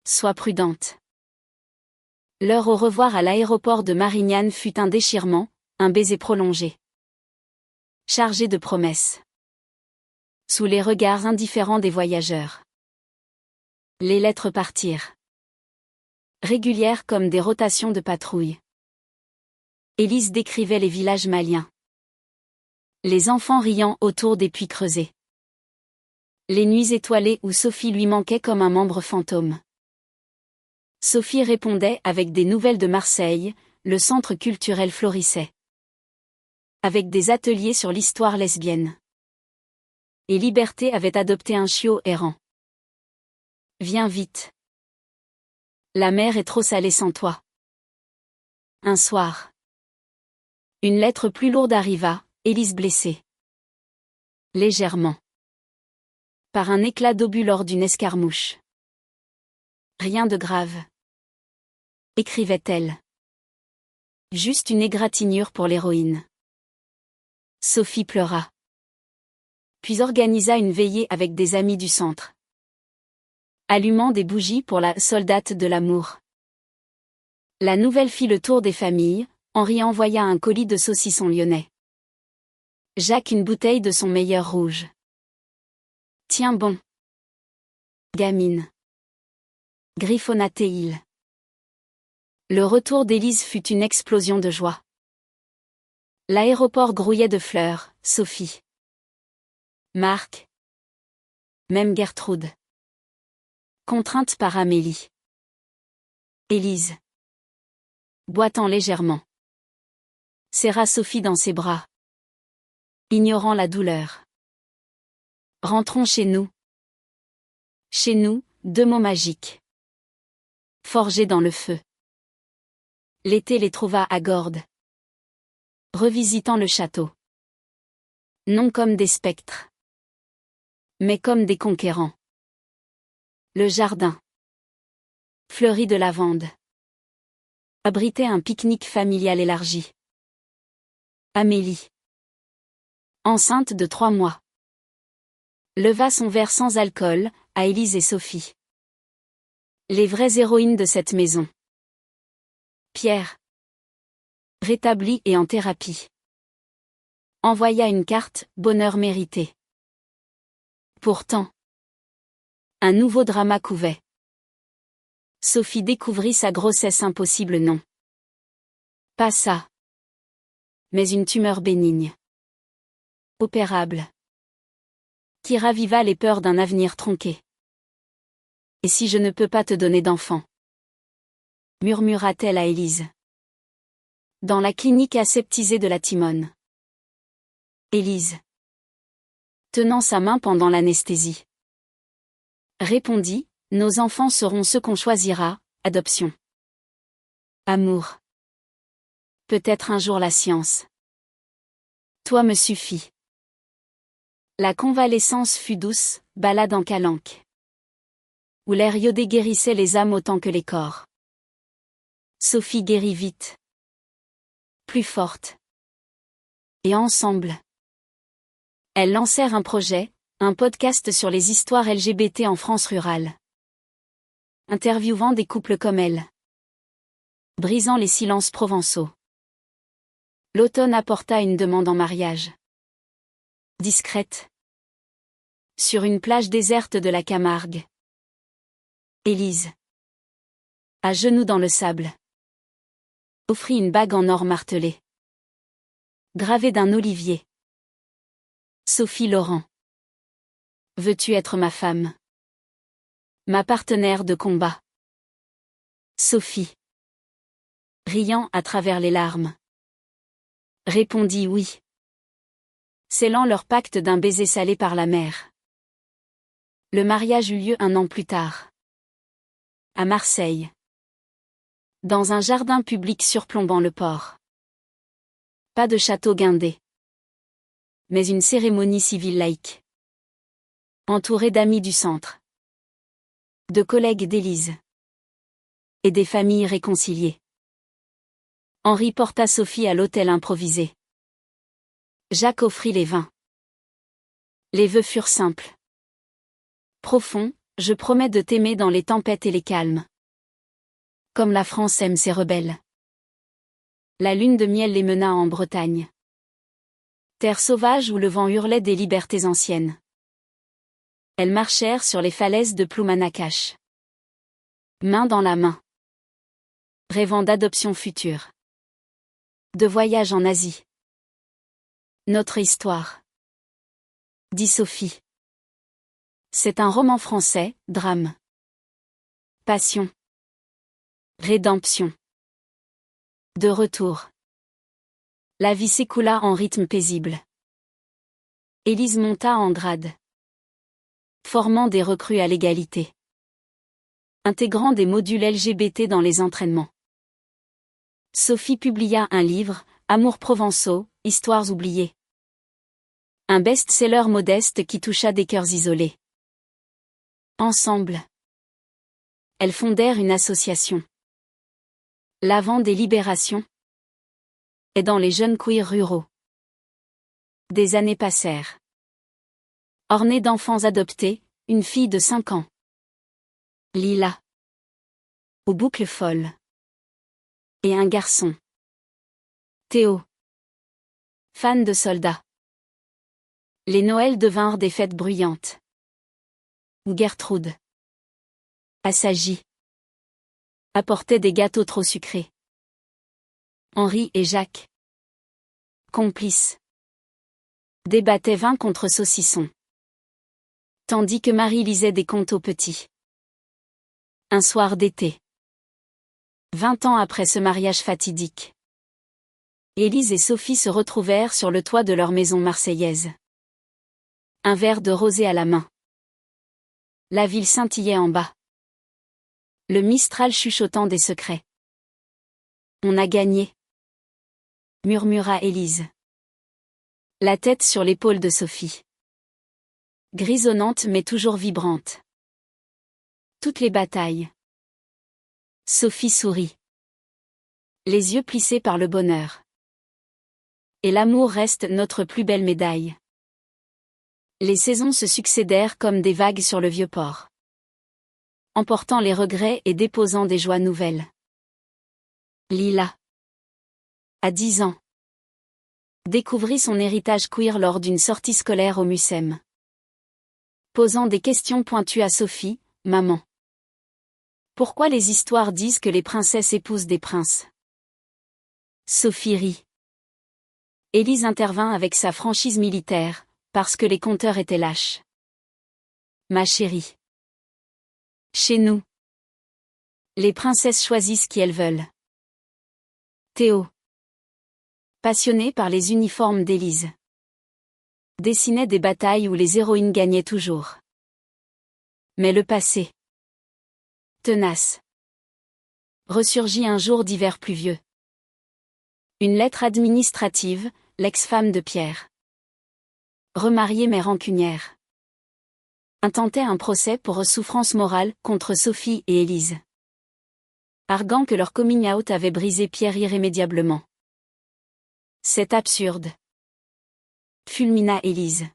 Sois prudente. L'heure au revoir à l'aéroport de Marignane fut un déchirement, un baiser prolongé. Chargé de promesses. Sous les regards indifférents des voyageurs. Les lettres partirent. Régulières comme des rotations de patrouilles. Élise décrivait les villages maliens. Les enfants riant autour des puits creusés. Les nuits étoilées où Sophie lui manquait comme un membre fantôme. Sophie répondait avec des nouvelles de Marseille, le centre culturel florissait. Avec des ateliers sur l'histoire lesbienne. Et Liberté avait adopté un chiot errant. Viens vite. La mer est trop salée sans toi. Un soir. Une lettre plus lourde arriva, Élise blessée. Légèrement. Par un éclat d'obus lors d'une escarmouche. Rien de grave. Écrivait-elle. Juste une égratignure pour l'héroïne. Sophie pleura. Puis organisa une veillée avec des amis du centre. Allumant des bougies pour la soldate de l'amour. La nouvelle fit le tour des familles, Henri envoya un colis de saucissons lyonnais. Jacques une bouteille de son meilleur rouge. Tiens bon. Gamine. Griffonna Théil. Le retour d'Élise fut une explosion de joie. L'aéroport grouillait de fleurs, Sophie. Marc. Même Gertrude. Contrainte par Amélie. Élise. Boitant légèrement. Serra Sophie dans ses bras. Ignorant la douleur. Rentrons chez nous. Chez nous, 2 mots magiques. Forgés dans le feu. L'été les trouva à Gordes. Revisitant le château. Non comme des spectres. Mais comme des conquérants. Le jardin. Fleuri de lavande. Abritait un pique-nique familial élargi. Amélie. Enceinte de 3 mois. Leva son verre sans alcool, à Élise et Sophie. Les vraies héroïnes de cette maison. Pierre. Rétabli et en thérapie. Envoya une carte, bonheur mérité. Pourtant. Un nouveau drama couvait. Sophie découvrit sa grossesse impossible non. Pas ça. Mais une tumeur bénigne. Opérable. Qui raviva les peurs d'un avenir tronqué. Et si je ne peux pas te donner d'enfant? Murmura-t-elle à Élise. Dans la clinique aseptisée de la Timone. Élise. Tenant sa main pendant l'anesthésie. Répondit, nos enfants seront ceux qu'on choisira, adoption. Amour. Peut-être un jour la science. Toi me suffis. La convalescence fut douce, balade en calanque. Où l'air iodé guérissait les âmes autant que les corps. Sophie guérit vite. Plus forte. Et ensemble. Elles lancèrent un projet, un podcast sur les histoires LGBT en France rurale. Interviewant des couples comme elles. Brisant les silences provençaux. L'automne apporta une demande en mariage. Discrète. Sur une plage déserte de la Camargue. Élise. À genoux dans le sable. Offrit une bague en or martelée. Gravée d'un olivier. Sophie Laurent. Veux-tu être ma femme? Ma partenaire de combat. Sophie. Riant à travers les larmes. Répondit oui. Scellant leur pacte d'un baiser salé par la mer. Le mariage eut lieu 1 an plus tard. À Marseille. Dans un jardin public surplombant le port. Pas de château guindé. Mais une cérémonie civile laïque. Entourée d'amis du centre. De collègues d'Élise. Et des familles réconciliées. Henri porta Sophie à l'hôtel improvisé. Jacques offrit les vins. Les vœux furent simples. Profonds, je promets de t'aimer dans les tempêtes et les calmes. Comme la France aime ses rebelles. La lune de miel les mena en Bretagne. Terre sauvage où le vent hurlait des libertés anciennes. Elles marchèrent sur les falaises de Ploumanacach. Main dans la main. Rêvant d'adoption future. De voyage en Asie. Notre histoire. Dit Sophie. C'est un roman français, drame. Passion. Rédemption. De retour. La vie s'écoula en rythme paisible. Élise monta en grade. Formant des recrues à l'égalité. Intégrant des modules LGBT dans les entraînements. Sophie publia un livre, Amours provençaux, histoires oubliées. Un best-seller modeste qui toucha des cœurs isolés. Ensemble, elles fondèrent une association. L'Avent des Libérations. Aidant les jeunes queers ruraux. Des années passèrent. Ornée d'enfants adoptés, une fille de 5 ans. Lila. Aux boucles folles. Et un garçon. Théo. Fan de soldats. Les Noëls devinrent des fêtes bruyantes. Gertrude. Assagie. Apportait des gâteaux trop sucrés. Henri et Jacques. Complices. Débattaient vin contre saucisson. Tandis que Marie lisait des contes aux petits. Un soir d'été. 20 ans après ce mariage fatidique. Élise et Sophie se retrouvèrent sur le toit de leur maison marseillaise. Un verre de rosé à la main. La ville scintillait en bas. Le Mistral chuchotant des secrets. On a gagné, murmura Élise. La tête sur l'épaule de Sophie. Grisonnante mais toujours vibrante. Toutes les batailles. Sophie sourit. Les yeux plissés par le bonheur. Et l'amour reste notre plus belle médaille. Les saisons se succédèrent comme des vagues sur le vieux port. Emportant les regrets et déposant des joies nouvelles. Lila. À 10 ans. Découvrit son héritage queer lors d'une sortie scolaire au Mucem. Posant des questions pointues à Sophie, maman. Pourquoi les histoires disent que les princesses épousent des princes? Sophie rit. Élise intervint avec sa franchise militaire, parce que les conteurs étaient lâches. Ma chérie. Chez nous, les princesses choisissent qui elles veulent. Théo. Passionné par les uniformes d'Élise. Dessinait des batailles où les héroïnes gagnaient toujours. Mais le passé. Tenace. Ressurgit un jour d'hiver pluvieux. Une lettre administrative, l'ex-femme de Pierre. Remariée mais rancunière. Intentait un procès pour souffrance morale contre Sophie et Élise. Arguant que leur coming out avait brisé Pierre irrémédiablement. C'est absurde. Fulmina Élise.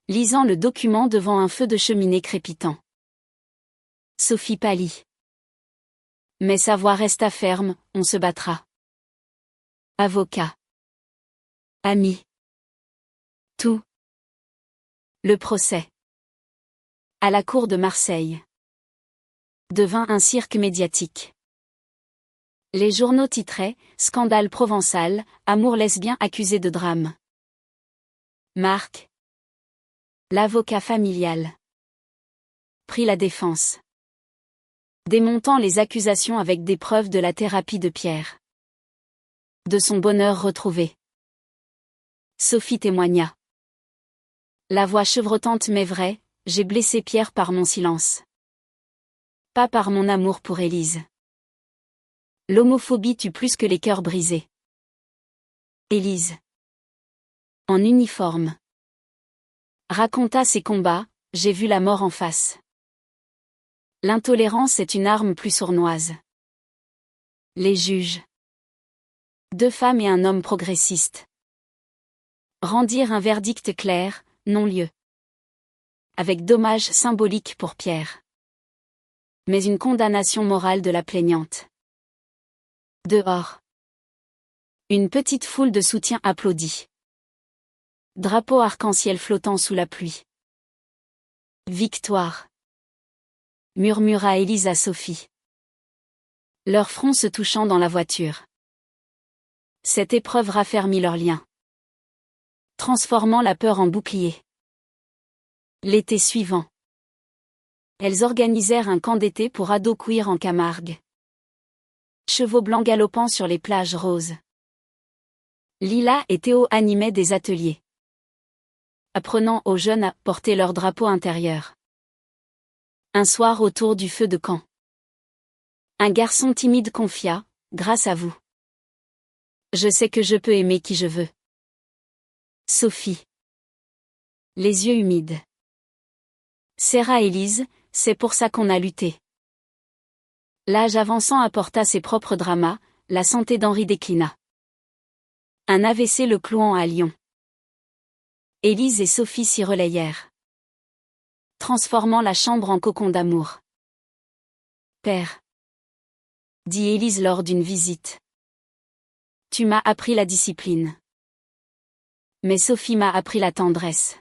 Lisant le document devant un feu de cheminée crépitant. Sophie pâlit. Mais sa voix resta ferme, on se battra. Avocat. Ami. Tout. Le procès. À la cour de Marseille. Devint un cirque médiatique. Les journaux titraient « Scandale provençal, amour lesbien accusé de drame ». Marc. L'avocat familial. Prit la défense. Démontant les accusations avec des preuves de la thérapie de Pierre. De son bonheur retrouvé. Sophie témoigna. La voix chevrotante mais vraie, j'ai blessé Pierre par mon silence. Pas par mon amour pour Élise. L'homophobie tue plus que les cœurs brisés. Élise. En uniforme. Raconta ses combats, j'ai vu la mort en face. L'intolérance est une arme plus sournoise. Les juges. 2 femmes et un homme progressiste. Rendirent un verdict clair, non-lieu. Avec dommage symbolique pour Pierre. Mais une condamnation morale de la plaignante. Dehors. Une petite foule de soutien applaudit. Drapeau arc-en-ciel flottant sous la pluie. Victoire. Murmura Élise à Sophie. Leurs fronts se touchant dans la voiture. Cette épreuve raffermit leurs liens. Transformant la peur en bouclier. L'été suivant. Elles organisèrent un camp d'été pour ados queer en Camargue. Chevaux blancs galopant sur les plages roses. Lila et Théo animaient des ateliers. Apprenant aux jeunes à porter leur drapeau intérieur. Un soir autour du feu de camp. Un garçon timide confia, grâce à vous. Je sais que je peux aimer qui je veux. Sophie. Les yeux humides. Serra Élise, c'est pour ça qu'on a lutté. L'âge avançant apporta ses propres dramas, la santé d'Henri déclina. Un AVC le clouant à Lyon. Élise et Sophie s'y relayèrent, transformant la chambre en cocon d'amour. Père, dit Élise lors d'une visite, tu m'as appris la discipline. Mais Sophie m'a appris la tendresse.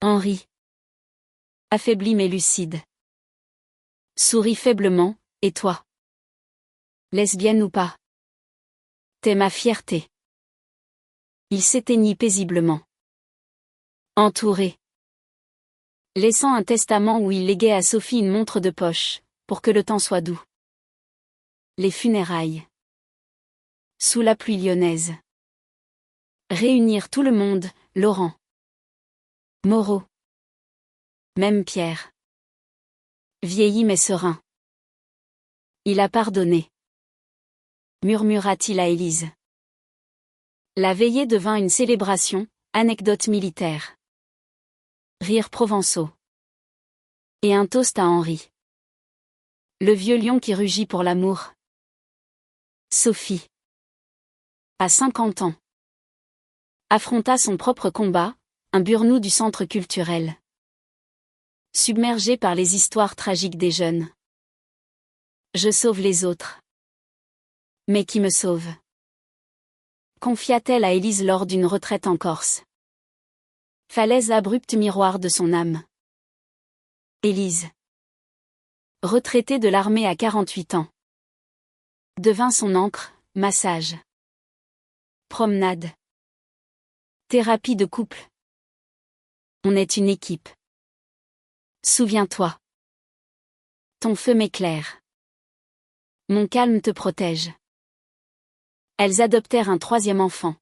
Henri, affaibli mais lucide, sourit faiblement, et toi? Lesbienne ou pas? T'es ma fierté. Il s'éteignit paisiblement. Entouré. Laissant un testament où il léguait à Sophie une montre de poche, pour que le temps soit doux. Les funérailles. Sous la pluie lyonnaise. Réunir tout le monde, Laurent. Moreau. Même Pierre. Vieilli mais serein. Il a pardonné. Murmura-t-il à Élise. La veillée devint une célébration, anecdote militaire. Rires provençaux. Et un toast à Henri. Le vieux lion qui rugit pour l'amour. Sophie. À 50 ans. Affronta son propre combat, un burnou du centre culturel. Submergée par les histoires tragiques des jeunes. Je sauve les autres. Mais qui me sauve? Confia-t-elle à Élise lors d'une retraite en Corse. Falaise abrupte miroir de son âme. Élise. Retraitée de l'armée à 48 ans. Devint son ancre, massage. Promenade. Thérapie de couple. On est une équipe. Souviens-toi. Ton feu m'éclaire. Mon calme te protège. Elles adoptèrent un troisième enfant.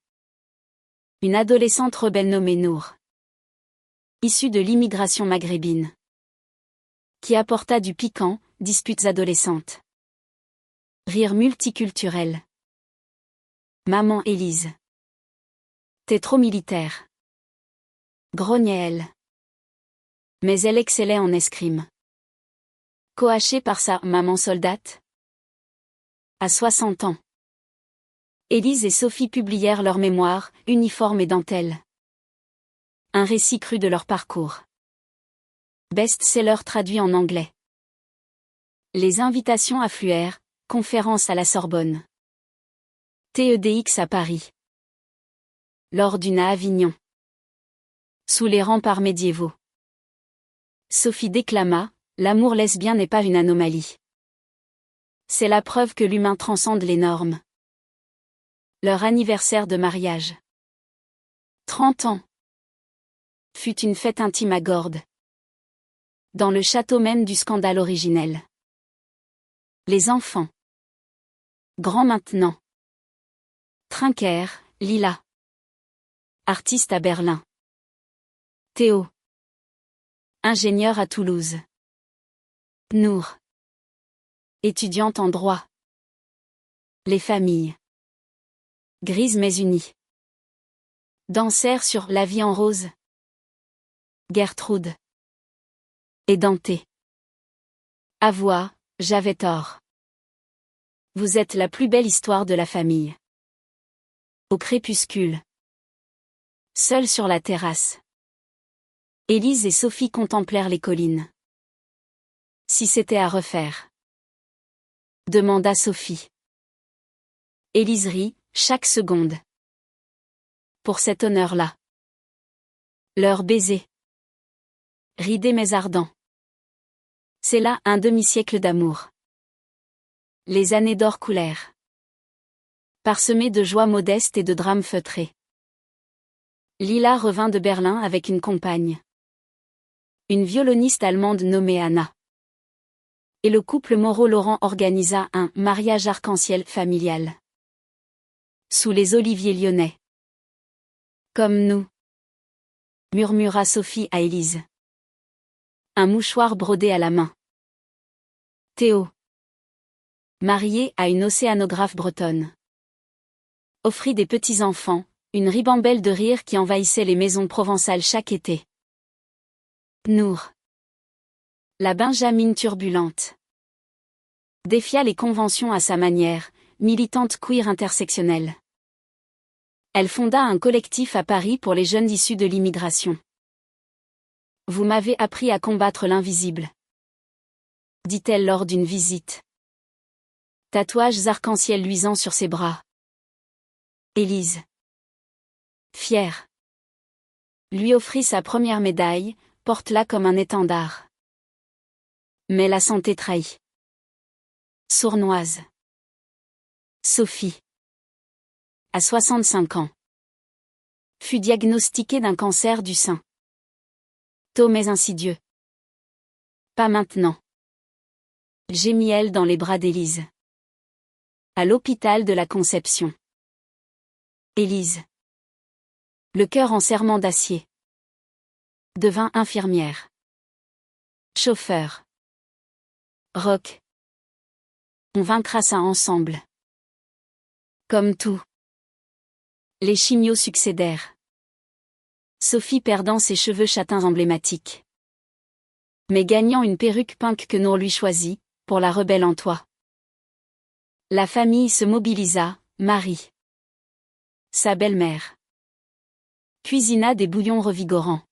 Une adolescente rebelle nommée Nour. Issue de l'immigration maghrébine. Qui apporta du piquant, disputes adolescentes. Rire multiculturel. Maman Élise. T'es trop militaire. Grognait elle. Mais elle excellait en escrime. Coachée par sa maman soldate. À 60 ans. Élise et Sophie publièrent leur mémoire, Uniforme et dentelle. Un récit cru de leur parcours. Best-seller traduit en anglais. Les invitations affluèrent, conférence à la Sorbonne. TEDx à Paris. Lors d'une à Avignon. Sous les remparts médiévaux. Sophie déclama, l'amour lesbien n'est pas une anomalie. C'est la preuve que l'humain transcende les normes. Leur anniversaire de mariage. 30 ans. Fut une fête intime à Gordes. Dans le château même du scandale originel. Les enfants. Grands maintenant. Trinquer, Lila. Artiste à Berlin. Théo. Ingénieur à Toulouse. Nour. Étudiante en droit. Les familles. Grises mais unies. Dansèrent sur La vie en rose. Gertrude. Édentée. Avoua, j'avais tort. Vous êtes la plus belle histoire de la famille. Au crépuscule. Seuls sur la terrasse. Élise et Sophie contemplèrent les collines. Si c'était à refaire? Demanda Sophie. Élise rit, chaque seconde. Pour cet honneur-là. Leur baiser. Ridé mais ardent. C'est là un demi-siècle d'amour. Les années d'or coulèrent. Parsemées de joies modestes et de drames feutrés. Lila revint de Berlin avec une compagne. Une violoniste allemande nommée Anna. Et le couple Moreau-Laurent organisa un mariage arc-en-ciel familial. Sous les oliviers lyonnais. Comme nous. Murmura Sophie à Élise. Un mouchoir brodé à la main. Théo. Marié à une océanographe bretonne. Offrit des petits-enfants, Une ribambelle de rire qui envahissait les maisons provençales chaque été. Nour. La Benjamine turbulente. Défia les conventions à sa manière, militante queer intersectionnelle. Elle fonda un collectif à Paris pour les jeunes issus de l'immigration. Vous m'avez appris à combattre l'invisible, dit-elle lors d'une visite. Tatouages arc-en-ciel luisants sur ses bras. Élise, fière, lui offrit sa première médaille, porte-la comme un étendard. Mais la santé trahit. Sournoise. Sophie, à 65 ans, fut diagnostiquée d'un cancer du sein. Tôt mais insidieux. Pas maintenant. Gémit-elle dans les bras d'Élise. À l'hôpital de la Conception. Élise, le cœur en serment d'acier, devint infirmière. Chauffeur. Rock. On vaincra ça ensemble. Comme tout. Les chimios succédèrent. Sophie perdant ses cheveux châtains emblématiques, mais gagnant une perruque punk que Nour lui choisit, pour la rebelle en toit. La famille se mobilisa, Marie, sa belle-mère, cuisina des bouillons revigorants.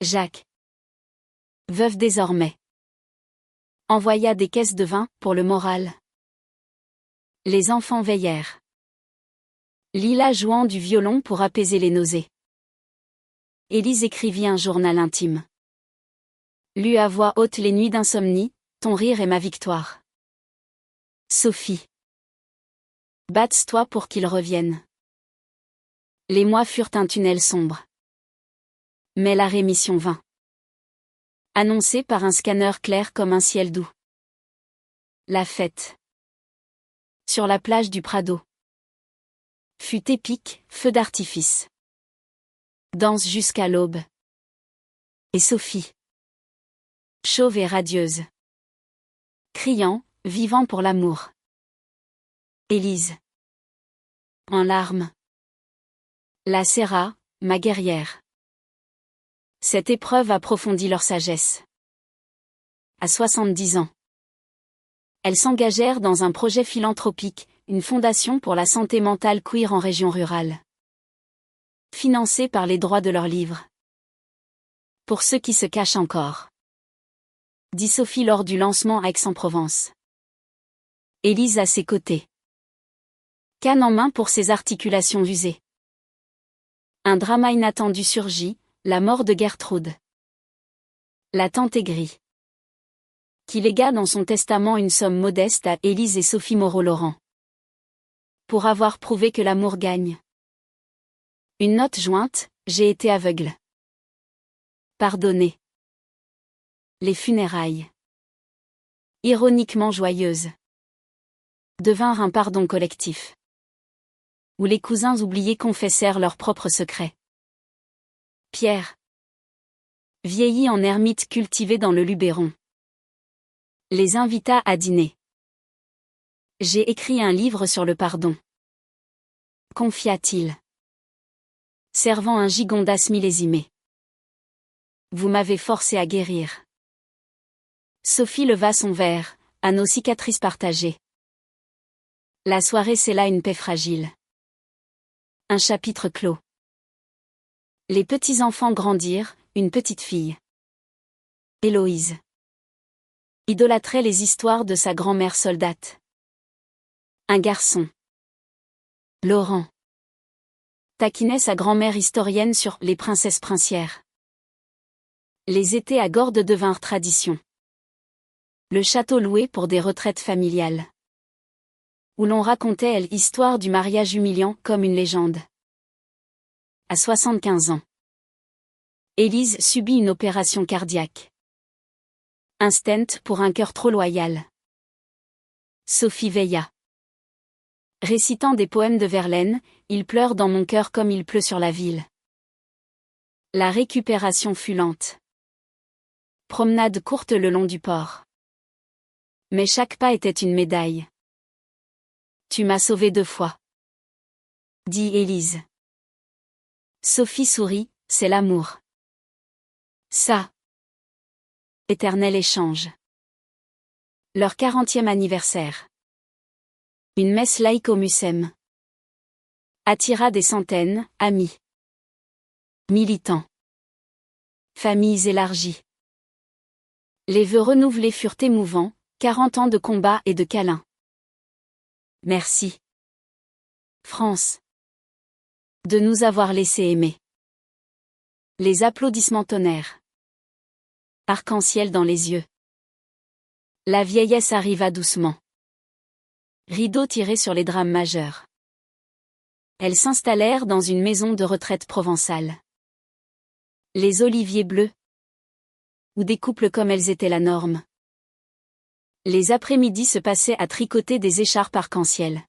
Jacques, veuf désormais, envoya des caisses de vin, pour le moral. Les enfants veillèrent. Lila jouant du violon pour apaiser les nausées. Élise écrivit un journal intime. Lu à voix haute les nuits d'insomnie, ton rire est ma victoire. Sophie. Batte-toi pour qu'il revienne. Les mois furent un tunnel sombre. Mais la rémission vint. Annoncée par un scanner clair comme un ciel doux. La fête. Sur la plage du Prado. Fut épique, feu d'artifice. Danse jusqu'à l'aube. Et Sophie. Chauve et radieuse. Criant, vivant pour l'amour. Élise. En larmes. La serra, ma guerrière. Cette épreuve approfondit leur sagesse. À 70 ans. Elles s'engagèrent dans un projet philanthropique, une fondation pour la santé mentale queer en région rurale. Financée par les droits de leurs livres. Pour ceux qui se cachent encore. Dit Sophie lors du lancement à Aix-en-Provence. Élise à ses côtés. Canne en main pour ses articulations usées. Un drama inattendu surgit, la mort de Gertrude. La tante aigrie. Qui légua dans son testament une somme modeste à Élise et Sophie Moreau-Laurent. Pour avoir prouvé que l'amour gagne. Une note jointe, j'ai été aveugle. Pardonnez. Les funérailles. Ironiquement joyeuses. Devinrent un pardon collectif. Où les cousins oubliés confessèrent leurs propres secrets. Pierre. Vieilli en ermite cultivé dans le Luberon. Les invita à dîner. J'ai écrit un livre sur le pardon. Confia-t-il. Servant un gigondas millésimé. Vous m'avez forcé à guérir. Sophie leva son verre, à nos cicatrices partagées. La soirée scella une paix fragile. Un chapitre clos. Les petits-enfants grandirent, une petite fille. Héloïse. Idolâtrait les histoires de sa grand-mère soldate. Un garçon. Laurent. Taquinait sa grand-mère historienne sur les princesses princières. Les étés à Gordes devinrent tradition. Le château loué pour des retraites familiales. Où l'on racontait l'histoire du mariage humiliant comme une légende. À 75 ans. Élise subit une opération cardiaque. Un stent pour un cœur trop loyal. Sophie veilla. Récitant des poèmes de Verlaine, il pleure dans mon cœur comme il pleut sur la ville. La récupération fut lente. Promenade courte le long du port. Mais chaque pas était une médaille. Tu m'as sauvé 2 fois. dit Élise. Sophie sourit, c'est l'amour. Ça. Éternel échange. Leur 40e anniversaire. Une messe laïque au Mucem attira des centaines, amis, militants, familles élargies. Les vœux renouvelés furent émouvants, 40 ans de combat et de câlins. Merci, France, de nous avoir laissé aimer. Les applaudissements tonnèrent. Arc-en-ciel dans les yeux. La vieillesse arriva doucement. Rideau tiré sur les drames majeurs. Elles s'installèrent dans une maison de retraite provençale. Les oliviers bleus. Ou des couples comme elles étaient la norme. Les après-midi se passaient à tricoter des écharpes arc-en-ciel.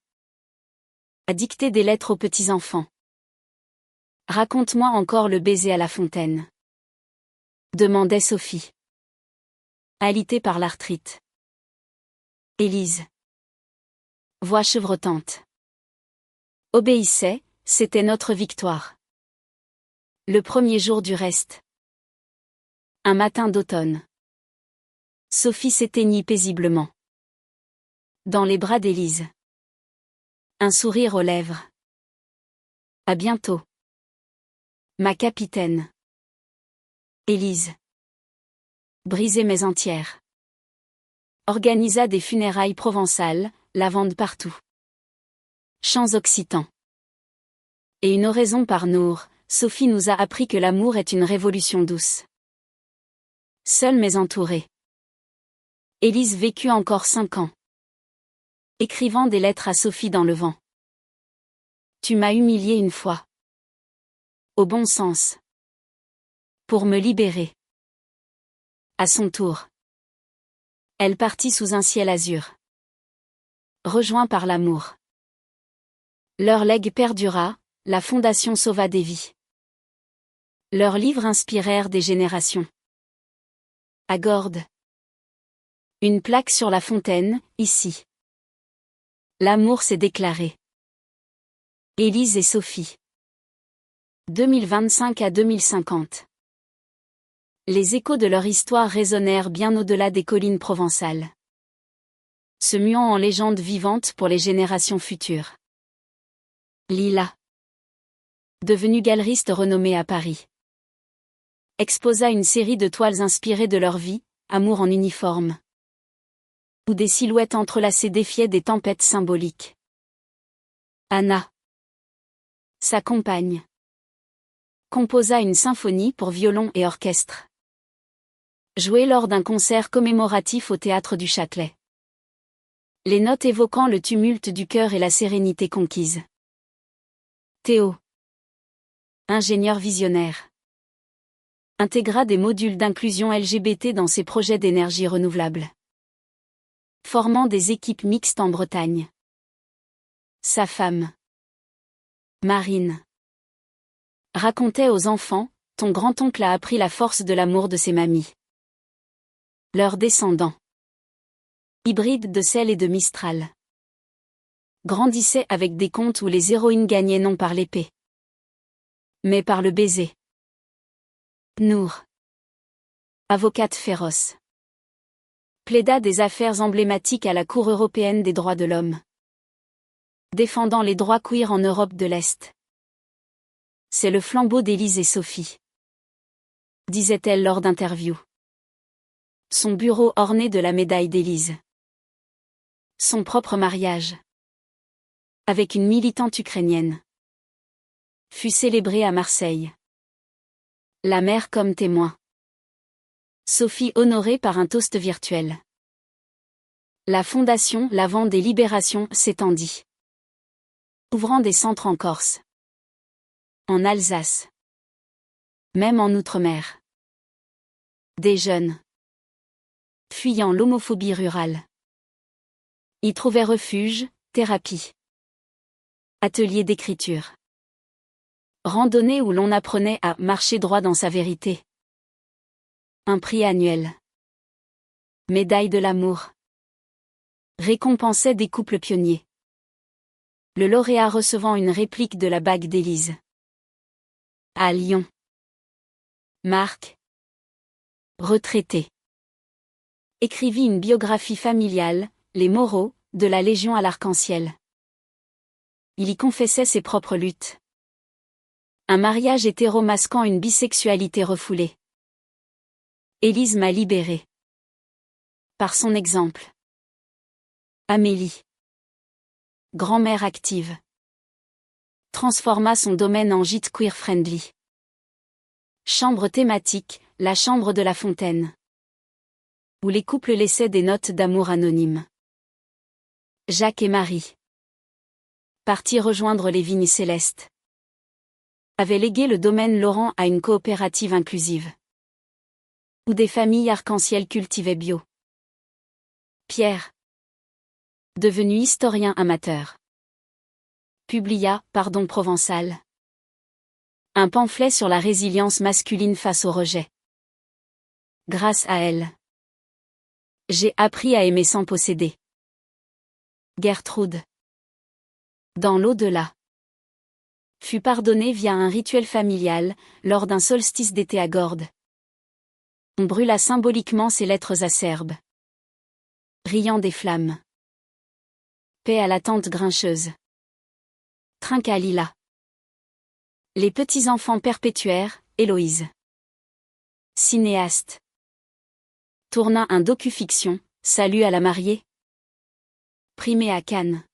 À dicter des lettres aux petits-enfants. Raconte-moi encore le baiser à la fontaine. Demandait Sophie. Alitée par l'arthrite. Élise. Voix chevrotante. Obéissait, c'était notre victoire. Le premier jour du reste. Un matin d'automne. Sophie s'éteignit paisiblement. Dans les bras d'Élise. Un sourire aux lèvres. À bientôt. Ma capitaine. Élise. Brisée mais entière. Organisa des funérailles provençales, lavande partout. Chants occitans. Et une oraison par Nour, Sophie nous a appris que l'amour est une révolution douce. Seule mais entourée. Élise vécut encore 5 ans. Écrivant des lettres à Sophie dans le vent. Tu m'as humiliée une fois. Au bon sens. Pour me libérer. À son tour. Elle partit sous un ciel azur. Rejoint par l'amour. Leur legs perdura, la fondation sauva des vies. Leurs livres inspirèrent des générations. À Gordes. Une plaque sur la fontaine, ici. L'amour s'est déclaré. Élise et Sophie. 2025 à 2050. Les échos de leur histoire résonnèrent bien au-delà des collines provençales. Se muant en légende vivante pour les générations futures. Lila. Devenue galeriste renommée à Paris. Exposa une série de toiles inspirées de leur vie, amour en uniforme. Où des silhouettes entrelacées défiaient des tempêtes symboliques. Anna. Sa compagne. Composa une symphonie pour violon et orchestre. Jouée lors d'un concert commémoratif au théâtre du Châtelet. Les notes évoquant le tumulte du cœur et la sérénité conquise. Théo. Ingénieur visionnaire. Intégra des modules d'inclusion LGBT dans ses projets d'énergie renouvelable. Formant des équipes mixtes en Bretagne. Sa femme. Marine. Racontait aux enfants, ton grand-oncle a appris la force de l'amour de ses mamies. Leurs descendants. Hybride de sel et de Mistral. Grandissait avec des contes où les héroïnes gagnaient non par l'épée, mais par le baiser. Nour. Avocate féroce. Plaida des affaires emblématiques à la Cour européenne des droits de l'homme. Défendant les droits queer en Europe de l'Est. C'est le flambeau d'Élise et Sophie. Disait-elle lors d'interviews. Son bureau orné de la médaille d'Élise. Son propre mariage. Avec une militante ukrainienne. Fut célébré à Marseille. La mère comme témoin. Sophie honorée par un toast virtuel. La fondation Lavande des Libérations s'étendit. Ouvrant des centres en Corse. En Alsace. Même en Outre-mer. Des jeunes. Fuyant l'homophobie rurale. Y trouvaient refuge, thérapie. Atelier d'écriture. Randonnée où l'on apprenait à marcher droit dans sa vérité. Un prix annuel. Médaille de l'amour. Récompensait des couples pionniers. Le lauréat recevant une réplique de la bague d'Élise. À Lyon. Marc, retraité, écrivit une biographie familiale, Les Moreau, de la Légion à l'Arc-en-Ciel. Il y confessait ses propres luttes. Un mariage hétéro masquant une bisexualité refoulée. Élise m'a libérée. Par son exemple. Amélie, grand-mère active, transforma son domaine en gîte queer-friendly. Chambre thématique, la chambre de la fontaine. Où les couples laissaient des notes d'amour anonymes. Jacques et Marie, partis rejoindre les vignes célestes, avaient légué le domaine Laurent à une coopérative inclusive. Où des familles arc-en-ciel cultivaient bio. Pierre, devenu historien amateur, publia Pardon provençal. Un pamphlet sur la résilience masculine face au rejet. Grâce à elle, j'ai appris à aimer sans posséder. Gertrude, dans l'au-delà, fut pardonnée via un rituel familial, lors d'un solstice d'été à Gordes. On brûla symboliquement ses lettres acerbes, riant des flammes. Paix à la tante grincheuse. Trinca Lila. Les petits-enfants perpétuèrent, Héloïse, cinéaste, tourna un docu-fiction, Salut à la mariée, primé à Cannes,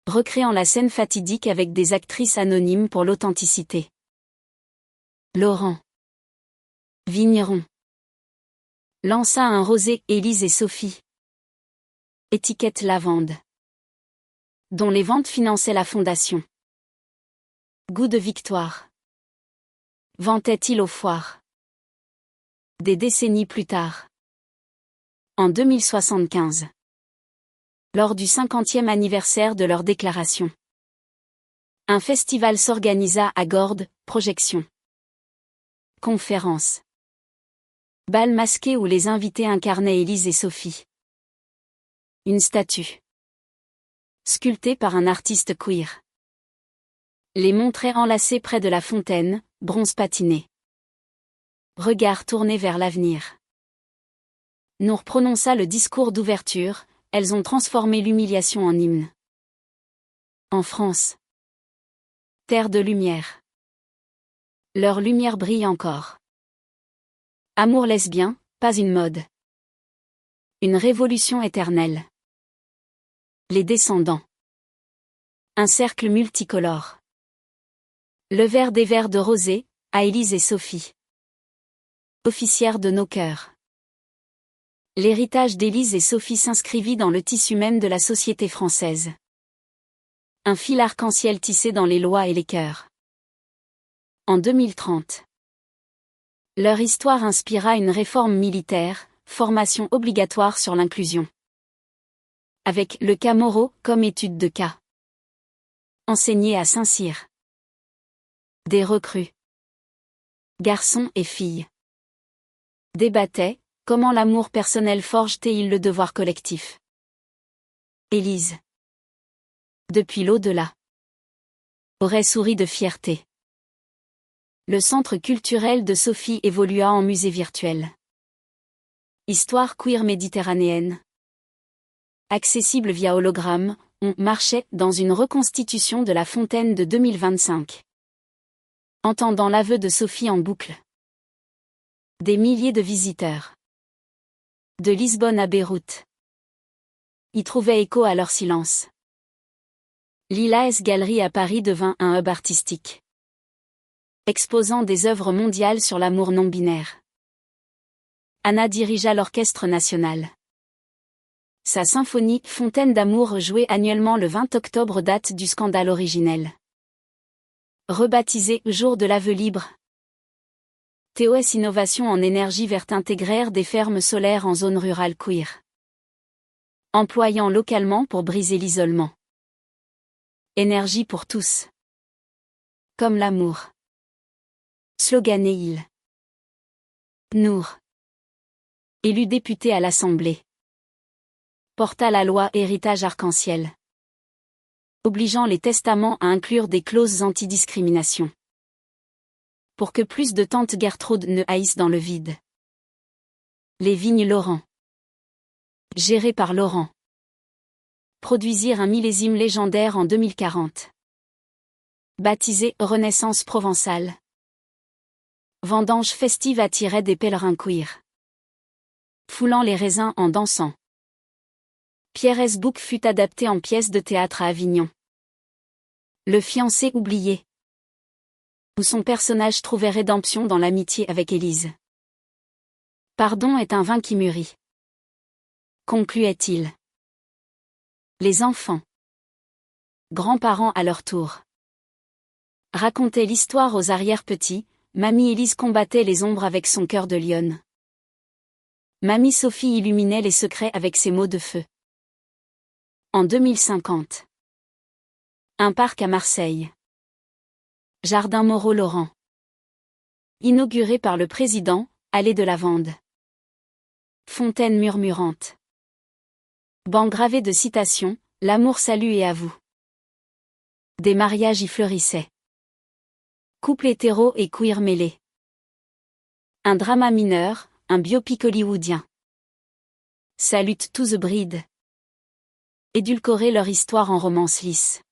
recréant la scène fatidique avec des actrices anonymes pour l'authenticité. Laurent Vigneron lança un rosé Élise et Sophie, étiquette lavande, dont les ventes finançaient la fondation. Goût de victoire. Vendait-il aux foires. Des décennies plus tard. En 2075. Lors du 50e anniversaire de leur déclaration. Un festival s'organisa à Gordes, projection. Conférence. Bal masqué où les invités incarnaient Élise et Sophie. Une statue. Sculptée par un artiste queer. Les montrait enlacés près de la fontaine, bronze patiné. Regard tourné vers l'avenir. Nour prononça le discours d'ouverture, elles ont transformé l'humiliation en hymne. En France. Terre de lumière. Leur lumière brille encore. Amour lesbien, pas une mode. Une révolution éternelle. Les descendants. Un cercle multicolore. Le verre des verres de rosée, à Élise et Sophie. Officières de nos cœurs. L'héritage d'Élise et Sophie s'inscrivit dans le tissu même de la société française. Un fil arc-en-ciel tissé dans les lois et les cœurs. En 2030. Leur histoire inspira une réforme militaire, formation obligatoire sur l'inclusion. Avec le cas Moreau comme étude de cas. Enseigné à Saint-Cyr. Des recrues. Garçons et filles. Débattaient, comment l'amour personnel forge-t-il le devoir collectif. Élise. Depuis l'au-delà. Aurait souri de fierté. Le centre culturel de Sophie évolua en musée virtuel. Histoire queer méditerranéenne. Accessible via hologramme, on marchait dans une reconstitution de la fontaine de 2025. Entendant l'aveu de Sophie en boucle. Des milliers de visiteurs. De Lisbonne à Beyrouth. Y trouvaient écho à leur silence. L'Ilas Galerie à Paris devint un hub artistique. Exposant des œuvres mondiales sur l'amour non-binaire. Anna dirigea l'Orchestre national. Sa symphonie Fontaine d'amour jouée annuellement le 20 octobre date du scandale originel. Rebaptisé Jour de l'aveu libre. TOS Innovation en énergie verte intégrèrent des fermes solaires en zone rurale queer. Employant localement pour briser l'isolement. Énergie pour tous. Comme l'amour. Slogané il. Nour. Élu député à l'Assemblée. Porta la loi Héritage arc-en-ciel. obligeant les testaments à inclure des clauses anti-discrimination. Pour que plus de tantes Gertrude ne haïssent dans le vide. Les vignes Laurent. Gérées par Laurent. Produisirent un millésime légendaire en 2040. Baptisé Renaissance provençale. Vendange festive attirait des pèlerins queer. Foulant les raisins en dansant. Pierre Esbouc fut adapté en pièce de théâtre à Avignon. Le fiancé oublié. Où son personnage trouvait rédemption dans l'amitié avec Élise. Pardon est un vin qui mûrit. Concluait-il. Les enfants. Grands-parents à leur tour. Racontaient l'histoire aux arrière-petits, Mamie Élise combattait les ombres avec son cœur de lionne. Mamie Sophie illuminait les secrets avec ses mots de feu. En 2050. Un parc à Marseille. Jardin Moreau-Laurent. Inauguré par le président, allée de Lavande. Fontaine murmurante. Banc gravé de citations, l'amour salue et avoue. Des mariages y fleurissaient. Couple hétéro et queer mêlés. Un drama mineur, un biopic hollywoodien. Salute to the bride. Édulcorer leur histoire en romance lisse.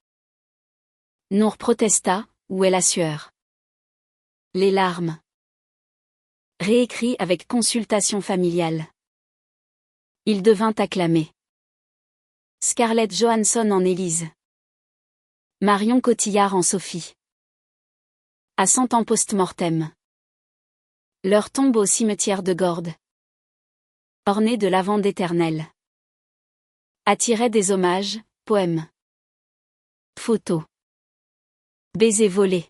Nour protesta, où est la sueur? Les larmes. Réécrit avec consultation familiale. Il devint acclamé. Scarlett Johansson en Élise. Marion Cotillard en Sophie. À 100 ans post-mortem. Leur tombe au cimetière de Gordes. Ornée de lavande éternelle. Attirait des hommages, poèmes. Photos. Baisers volés.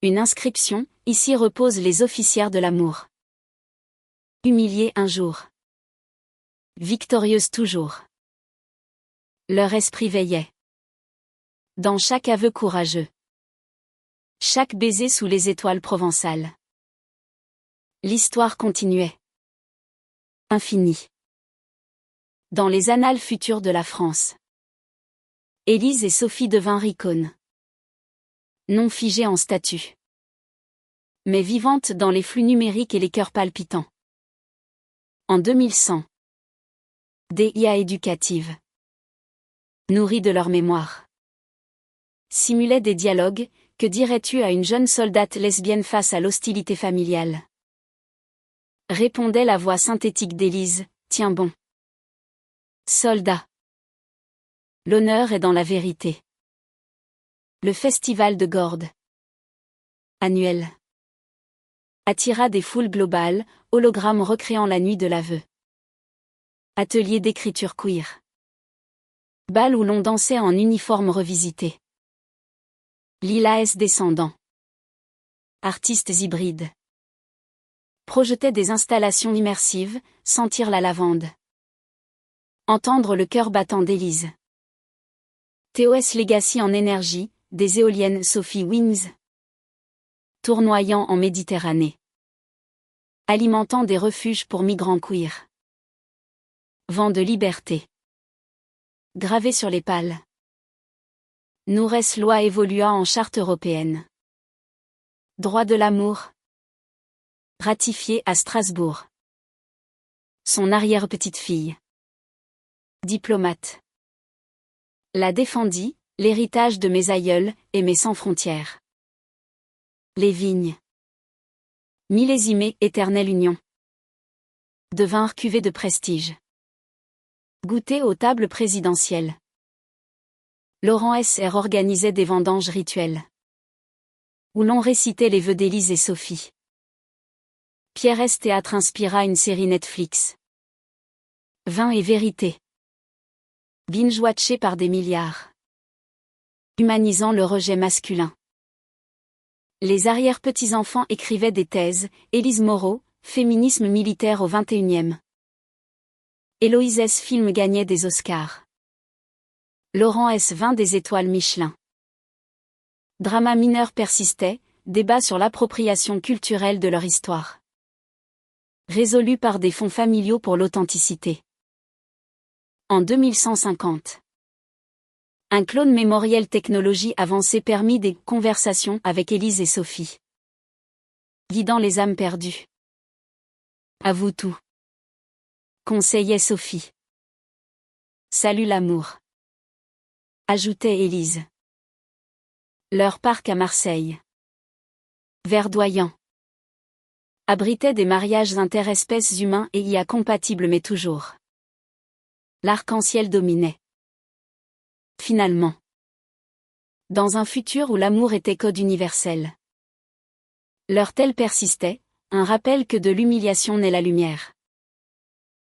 Une inscription, ici reposent les officières de l'amour. Humiliées un jour. Victorieuses toujours. Leur esprit veillait. Dans chaque aveu courageux. Chaque baiser sous les étoiles provençales. L'histoire continuait. Infinie. Dans les annales futures de la France. Élise et Sophie devinrent icônes. Non figées en statue. Mais vivantes dans les flux numériques et les cœurs palpitants. En 2100. DIA éducative. Nourrie de leur mémoire. Simulait des dialogues, que dirais-tu à une jeune soldate lesbienne face à l'hostilité familiale? Répondait la voix synthétique d'Élise, tiens bon. Soldat. L'honneur est dans la vérité. Le festival de Gordes. Annuel. Attira des foules globales, hologrammes recréant la nuit de l'aveu. Atelier d'écriture queer. Bal où l'on dansait en uniforme revisité. Lilas descendants. Artistes hybrides. Projetaient des installations immersives, sentir la lavande. Entendre le cœur battant d'Élise. TOS Legacy en énergie, des éoliennes Sophie Winds. Tournoyant en Méditerranée. Alimentant des refuges pour migrants queer. Vent de liberté. Gravé sur les pales. Nourès loi évolua en charte européenne. Droit de l'amour. Ratifié à Strasbourg. Son arrière-petite-fille. Diplomate. La défendit, l'héritage de mes aïeuls, aimé sans frontières. Les vignes. Millésimées, éternelle union. Devinrent cuvées de prestige. Goûter aux tables présidentielles. Laurent S.R. organisait des vendanges rituelles. Où l'on récitait les vœux d'Élise et Sophie. Pierre S. Théâtre inspira une série Netflix. Vin et vérité. Binge-watché par des milliards. Humanisant le rejet masculin. Les arrière-petits-enfants écrivaient des thèses, Élise Moreau, féminisme militaire au XXIe. Héloïse S. Film gagnait des Oscars. Laurent S. 20 des étoiles Michelin. Drama mineur persistait, débat sur l'appropriation culturelle de leur histoire. Résolu par des fonds familiaux pour l'authenticité. En 2150. Un clone mémoriel technologie avancée permit des conversations avec Élise et Sophie. Guidant les âmes perdues. À vous tout. Conseillait Sophie. Salut l'amour. Ajoutait Élise. Leur parc à Marseille. Verdoyant. Abritait des mariages interespèces humains et IA compatibles mais toujours. L'arc-en-ciel dominait. Finalement. Dans un futur où l'amour était code universel. L'heure telle persistait, un rappel que de l'humiliation naît la lumière.